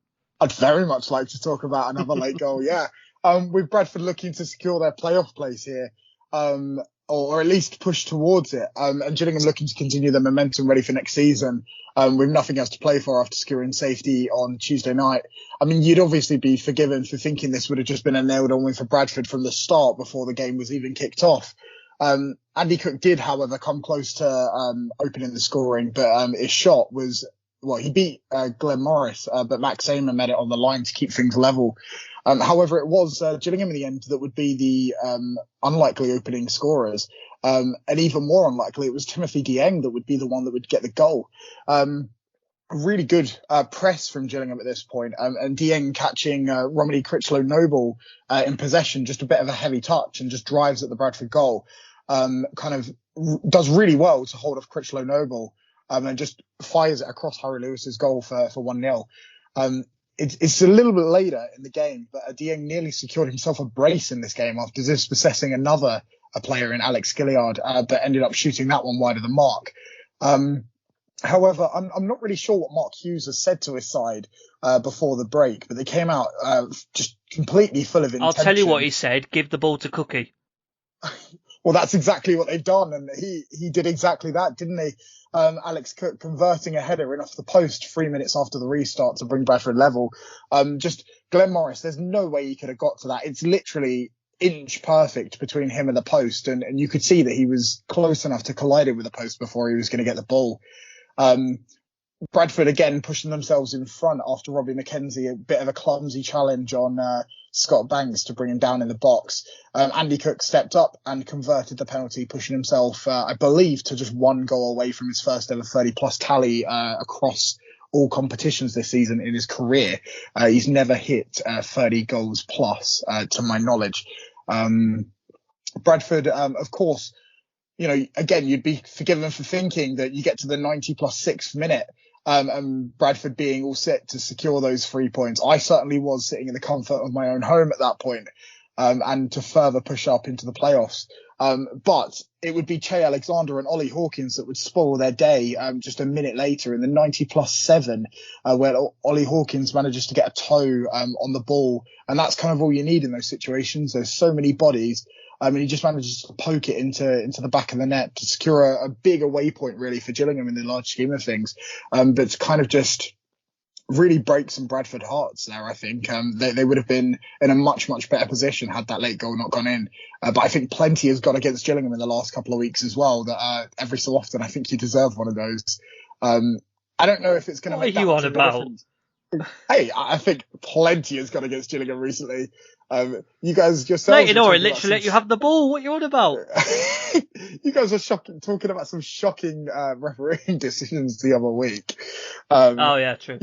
I'd very much like to talk about another late goal, yeah. With Bradford looking to secure their playoff place here, or at least push towards it, and Gillingham looking to continue their momentum ready for next season, with nothing else to play for after securing safety on Tuesday night. I mean, you'd obviously be forgiven for thinking this would have just been a nailed-on win for Bradford from the start before the game was even kicked off. Andy Cook did, however, come close to opening the scoring, but his shot was, he beat Glenn Morris, but Max Samer met it on the line to keep things level. However, it was Gillingham in the end that would be the unlikely opening scorers. And even more unlikely, it was Timothy Dieng that would be the one that would get the goal. Really good press from Gillingham at this point, and Dieng catching Romilly Critchlow-Noble in possession, just a bit of a heavy touch, and just drives at the Bradford goal. Kind of does really well to hold off Critchlow-Noble, and just fires it across Harry Lewis's goal for 1-0. It's a little bit later in the game, but Dieng nearly secured himself a brace in this game after dispossessing another player in Alex Gilliard, but ended up shooting that one wide of the mark. However, I'm not really sure what Mark Hughes has said to his side before the break, but they came out just completely full of intention. I'll tell you what he said. Give the ball to Cookie. Well, that's exactly what they've done, and he did exactly that, didn't he? Alex Cook converting a header in off the post 3 minutes after the restart to bring Bradford level. Just Glenn Morris, there's no way he could have got to that. It's literally inch perfect between him and the post, and you could see that he was close enough to collide it with the post before he was going to get the ball. Bradford again pushing themselves in front after Robbie McKenzie, a bit of a clumsy challenge on Scott Banks to bring him down in the box. Andy Cook stepped up and converted the penalty, pushing himself, I believe, to just one goal away from his first ever 30-plus tally across all competitions this season in his career. He's never hit 30 goals plus, to my knowledge. Bradford, of course, again, you'd be forgiven for thinking that you get to the 90 plus 6th minute and Bradford being all set to secure those 3 points. I certainly was sitting in the comfort of my own home at that point, and to further push up into the playoffs. But it would be Che Alexander and Ollie Hawkins that would spoil their day just a minute later in the 90 plus 7, where Ollie Hawkins manages to get a toe on the ball. And that's kind of all you need in those situations. There's so many bodies. And he just manages to poke it into the back of the net to secure a big away point, really, for Gillingham in the large scheme of things. But it's kind of just really breaks some Bradford hearts there, I think. They would have been in a much, much better position had that late goal not gone in. But I think plenty has gone against Gillingham in the last couple of weeks as well, that every so often I think you deserve one of those. I don't know if it's going to make that much of a difference. Hey, I think plenty has gone against Gillingham recently. You guys yourselves... Leyton Orient literally let you have the ball. What are you on about? You guys were talking about some shocking refereeing decisions the other week. Oh, yeah, true.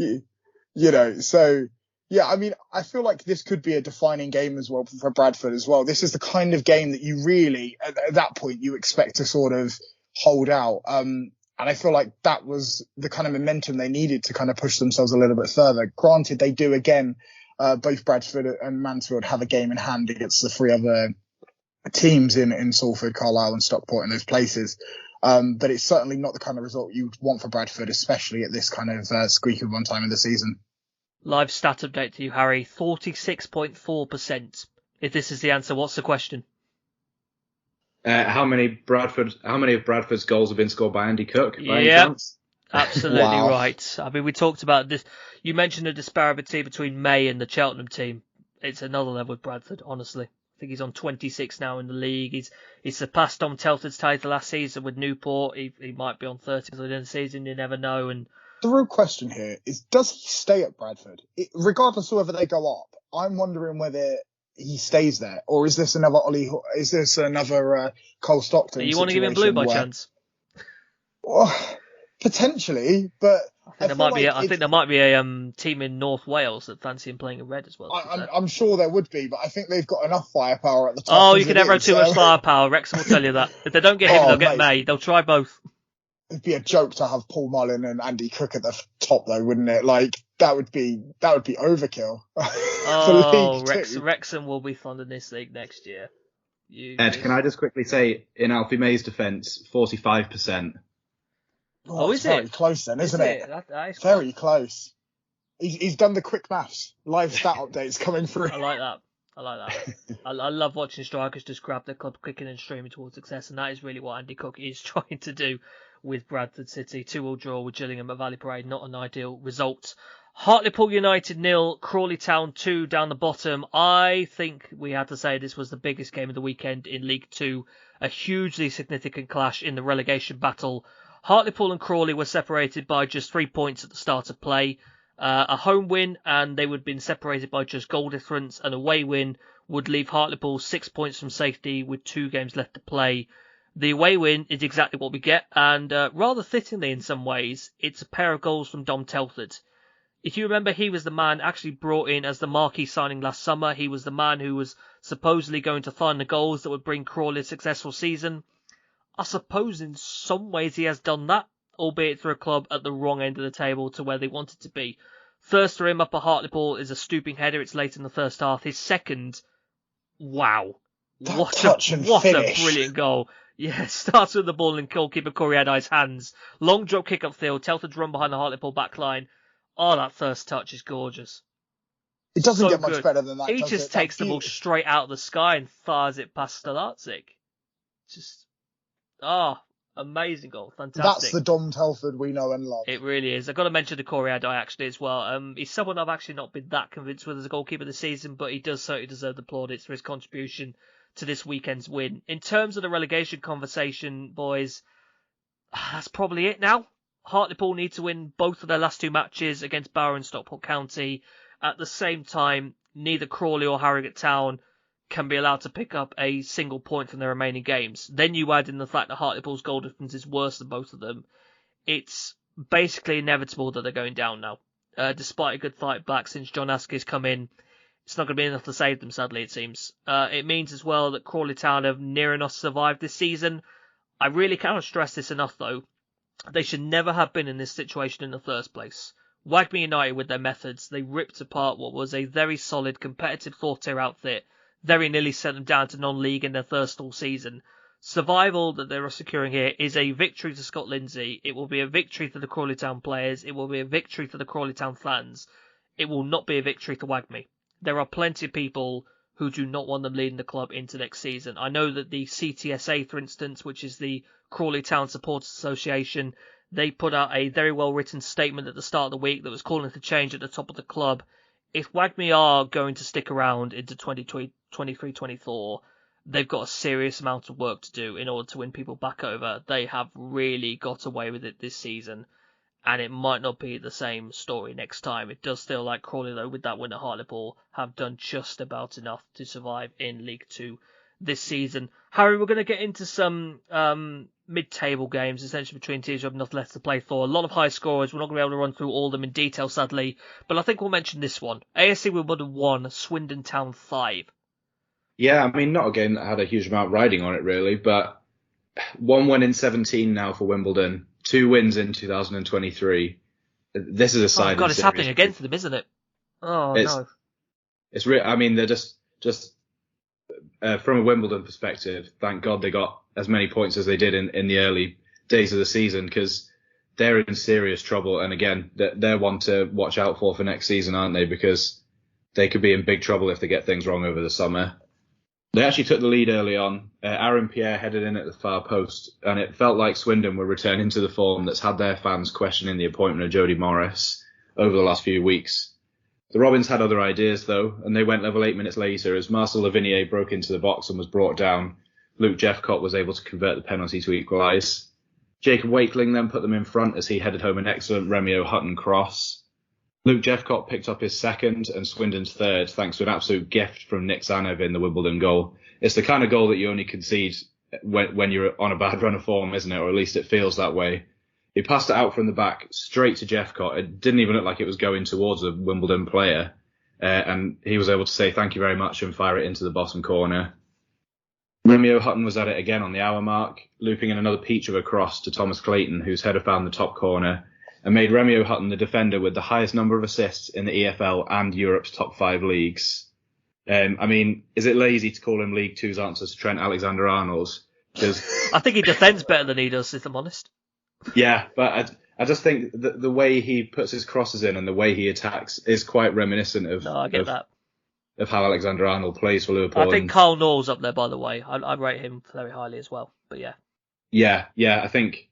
So... Yeah, I mean, I feel like this could be a defining game as well for Bradford as well. This is the kind of game that you really, at that point, you expect to sort of hold out. And I feel like that was the kind of momentum they needed to kind of push themselves a little bit further. Granted, they do again, both Bradford and Mansfield have a game in hand against the 3 other teams in Salford, Carlisle and Stockport and those places. But it's certainly not the kind of result you would want for Bradford, especially at this kind of squeaky one time in the season. Live stat update to you, Harry. 46.4%. If this is the answer, what's the question? How many of Bradford's goals have been scored by Andy Cook? Yeah, absolutely Wow. right. I mean, we talked about this. You mentioned the disparity between May and the Cheltenham team. It's another level with Bradford, honestly. I think he's on 26 now in the league. He's surpassed Tom Telford's title last season with Newport. He might be on 30 at the end of the season. You never know. And the real question here is, does he stay at Bradford? Regardless of whether they go up, I'm wondering whether he stays there, or is this another Cole Stockton? you want to give him blue by chance? Well, potentially, but I think there might be a team in North Wales that fancy him playing in red as well. I'm sure there would be, but I think they've got enough firepower at the top. Oh, you can never have too much firepower. Wrexham will tell you that. If they don't get him, they'll get May. They'll try both. It'd be a joke to have Paul Mullin and Andy Cook at the top, though, wouldn't it? Like that would be overkill. Oh, Wrexham will be fun in this league next year. Ed, can I just quickly say, in Alfie May's defence, 45%. Oh, is it? Very close then, isn't it? That is very close. He's done the quick maths. Live stat updates coming through. I like that. I love watching strikers just grab their club quicker and streaming towards success, and that is really what Andy Cook is trying to do with Bradford City. 2-2 draw with Gillingham at Valley Parade, not an ideal result. Hartlepool United 0, Crawley Town 2 down the bottom. I think we had to say this was the biggest game of the weekend in League 2. A hugely significant clash in the relegation battle. Hartlepool and Crawley were separated by just 3 points at the start of play. A home win and they would have been separated by just goal difference. An away win would leave Hartlepool 6 points from safety with 2 games left to play. The away win is exactly what we get, and rather fittingly in some ways, it's a pair of goals from Dom Telford. If you remember, he was the man actually brought in as the marquee signing last summer. He was the man who was supposedly going to find the goals that would bring Crawley a successful season. I suppose in some ways he has done that, albeit for a club at the wrong end of the table to where they wanted to be. First for him up at Hartlepool is a stooping header. It's late in the first half. His second, wow. What a brilliant goal. Yeah, starts with the ball in goalkeeper Corey Adai's hands. Long drop kick upfield. Telford's run behind the Hartlepool back line. Oh, that first touch is gorgeous. It doesn't get much better than that. He just takes the ball straight out of the sky and fires it past Stalacic. Just, amazing goal. Fantastic. That's the Dom Telford we know and love. It really is. I've got to mention the Corey Adai actually as well. He's someone I've actually not been that convinced with as a goalkeeper this season, but he does certainly deserve the plaudits for his contribution to this weekend's win. In terms of the relegation conversation, boys, that's probably it now. Hartlepool need to win both of their last two matches against Borough and Stockport County. At the same time, neither Crawley or Harrogate Town can be allowed to pick up a single point from their remaining games. Then you add in the fact that Hartlepool's goal difference is worse than both of them. It's basically inevitable that they're going down now. Despite a good fight back since John Askey's come in, it's not going to be enough to save them, sadly, it seems. It means as well that Crawley Town have near enough survived this season. I really cannot stress this enough, though. They should never have been in this situation in the first place. Wagme United, with their methods, they ripped apart what was a very solid, competitive fourth-tier outfit, very nearly sent them down to non-league in their first all season. Survival that they're securing here is a victory to Scott Lindsay. It will be a victory for the Crawley Town players. It will be a victory for the Crawley Town fans. It will not be a victory for Wagme. There are plenty of people who do not want them leading the club into next season. I know that the CTSA, for instance, which is the Crawley Town Supporters Association, they put out a very well-written statement at the start of the week that was calling for change at the top of the club. If Wagme are going to stick around into 2023-24, they've got a serious amount of work to do in order to win people back over. They have really got away with it this season, and it might not be the same story next time. It does feel like Crawley, though, with that win at Hartlepool, have done just about enough to survive in League Two this season. Harry, we're going to get into some mid-table games, essentially between teams who have enough left to play for. A lot of high scorers. We're not going to be able to run through all of them in detail, sadly, but I think we'll mention this one. ASC Wimbledon 1, Swindon Town 5. Yeah, I mean, not a game that had a huge amount riding on it, really, but 1 win in 17 now for Wimbledon, 2 wins in 2023. This is a side. Oh God, it's happening again for them, isn't it? No. It's I mean, they're just from a Wimbledon perspective, thank God they got as many points as they did in the early days of the season, because they're in serious trouble. And again, they're one to watch out for next season, aren't they? Because they could be in big trouble if they get things wrong over the summer. They actually took the lead early on. Aaron Pierre headed in at the far post, and it felt like Swindon were returning to the form that's had their fans questioning the appointment of Jody Morris over the last few weeks. The Robins had other ideas, though, and they went level 8 minutes later as Marcel Lavinier broke into the box and was brought down. Luke Jeffcott was able to convert the penalty to equalise. Jacob Wakeling then put them in front as he headed home an excellent Remio Hutton cross. Luke Jeffcott picked up his second and Swindon's third, thanks to an absolute gift from Nick Zanev in the Wimbledon goal. It's the kind of goal that you only concede when you're on a bad run of form, isn't it? Or at least it feels that way. He passed it out from the back straight to Jeffcott. It didn't even look like it was going towards a Wimbledon player. And he was able to say thank you very much and fire it into the bottom corner. Remio Hutton was at it again on the hour mark, looping in another peach of a cross to Thomas Clayton, whose header found the top corner, and made Remio Hutton the defender with the highest number of assists in the EFL and Europe's top 5 leagues. I mean, is it lazy to call him League Two's answer to Trent Alexander-Arnold? I think he defends better than he does, if I'm honest. Yeah, but I just think that the way he puts his crosses in and the way he attacks is quite reminiscent of, I get that. Of how Alexander-Arnold plays for Liverpool. I think Carl Nor's up there, by the way. I'd rate him very highly as well, but yeah. Yeah, I think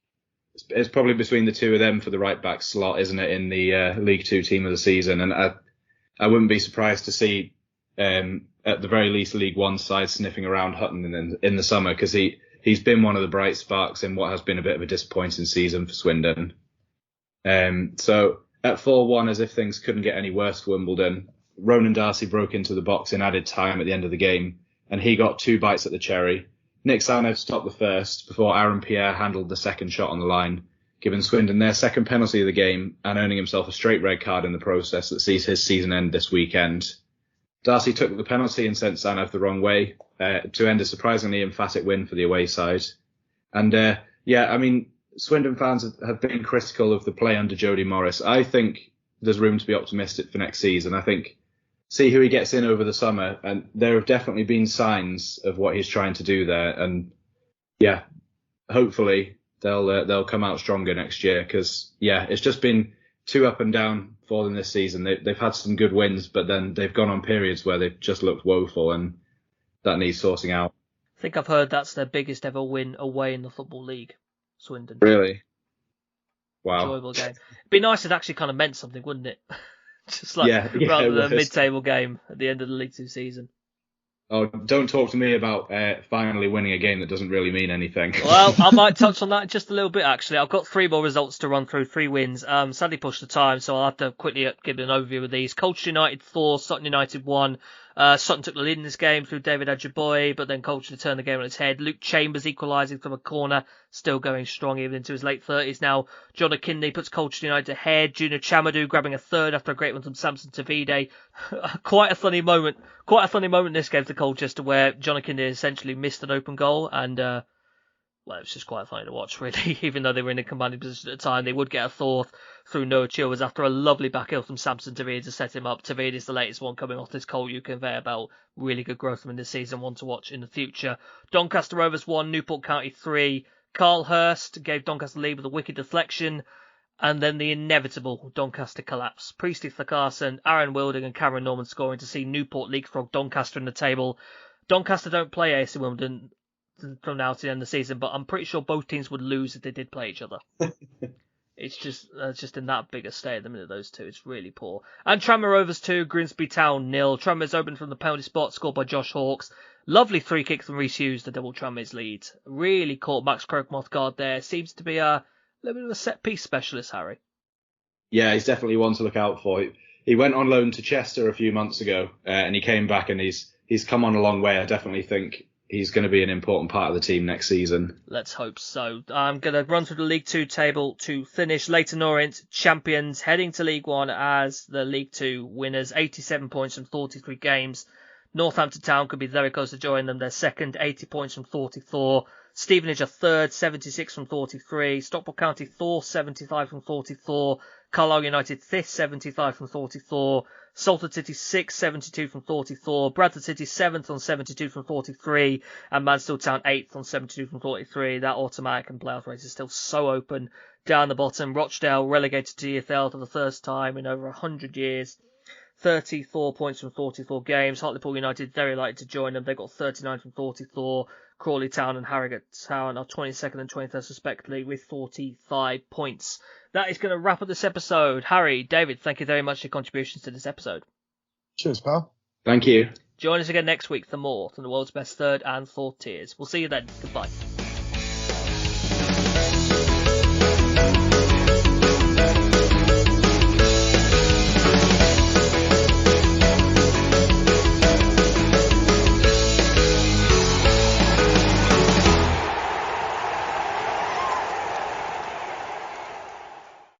it's probably between the two of them for the right-back slot, isn't it, in the League Two team of the season. And I wouldn't be surprised to see, at the very least, League One side sniffing around Hutton in the summer, because he's been one of the bright sparks in what has been a bit of a disappointing season for Swindon. So at 4-1, as if things couldn't get any worse for Wimbledon, Ronan Darcy broke into the box in added time at the end of the game, and he got 2 bites at the cherry. Nick Zanev stopped the first before Aaron Pierre handled the second shot on the line, giving Swindon their second penalty of the game and earning himself a straight red card in the process that sees his season end this weekend. Darcy took the penalty and sent Zanev the wrong way to end a surprisingly emphatic win for the away side. And I mean, Swindon fans have been critical of the play under Jody Morris. I think there's room to be optimistic for next season. I think see who he gets in over the summer, and there have definitely been signs of what he's trying to do there. And yeah, hopefully they'll come out stronger next year, because it's just been too up and down for them this season. They've had some good wins, but then they've gone on periods where they've just looked woeful, and that needs sorting out. think I've heard that's their biggest ever win away in the Football League, Swindon. Really? Wow. Enjoyable game. It'd be nice if it actually kind of meant something, wouldn't it? Just like rather than a mid-table game at the end of the League Two season. Oh, don't talk to me about finally winning a game that doesn't really mean anything. Well, I might touch on that just a little bit, actually. I've got 3 more results to run through, 3 wins. Sadly pushed the time, so I'll have to quickly give an overview of these. Colchester United 4, Sutton United 1. Sutton took the lead in this game through David Ajiboye, but then Colchester turned the game on its head. Luke Chambers equalising from a corner, still going strong even into his late 30s now. John Akinde puts Colchester United ahead. Junior Chamadou grabbing a third after a great one from Samson Tavide. Quite a funny moment in this game for Colchester where John Akinde essentially missed an open goal and well, it was just quite funny to watch, really. Even though they were in a commanding position at the time, they would get a fourth through Noah Chilwell after a lovely back heel from Samson Tavide to set him up. Tavide is the latest one coming off this Cole conveyor belt. Really good growth from him this season, one to watch in the future. Doncaster Rovers 1, Newport County 3. Carl Hurst gave Doncaster the lead with a wicked deflection. And then the inevitable Doncaster collapse. Priestley Thakarson, Aaron Wilding and Cameron Norman scoring to see Newport leapfrog Doncaster in the table. Doncaster don't play AC Wimbledon from now to the end of the season, but I'm pretty sure both teams would lose if they did play each other. It's just in that big a state at the minute, those two. It's really poor. And Tranmere Rovers 2, Grimsby Town 0. Tranmere's opened from the penalty spot, scored by Josh Hawkes. Lovely free kick from Rhys Hughes to double Tranmere's lead. Really caught Max Croker off guard there. Seems to be a little bit of a set-piece specialist, Harry. Yeah, he's definitely one to look out for. He went on loan to Chester a few months ago, and he came back and he's come on a long way. I definitely think he's going to be an important part of the team next season. Let's hope so. I'm going to run through the League 2 table to finish. Leyton Orient, champions, heading to League 1 as the League 2 winners. 87 points from 43 games. Northampton Town could be very close to joining them. They're second, 80 points from 44. Stevenage are third, 76 from 43. Stockport County fourth, 75 from 44. Carlisle United fifth, 75 from 44. Salford City 6th, 72 from 44. Bradford City 7th on 72 from 43. And Mansfield Town 8th on 72 from 43. That automatic and playoff race is still so open. Down the bottom, Rochdale relegated to EFL for the first time in over 100 years. 34 points from 44 games. Hartlepool United very likely to join them. They've got 39 from 44. Crawley Town and Harrogate Town are 22nd and 23rd respectively with 45 points. That is going to wrap up this episode. Harry, David, thank you very much for your contributions to this episode. Cheers, pal. Thank you. Join us again next week for more from the world's best third and fourth tiers. We'll see you then. Goodbye.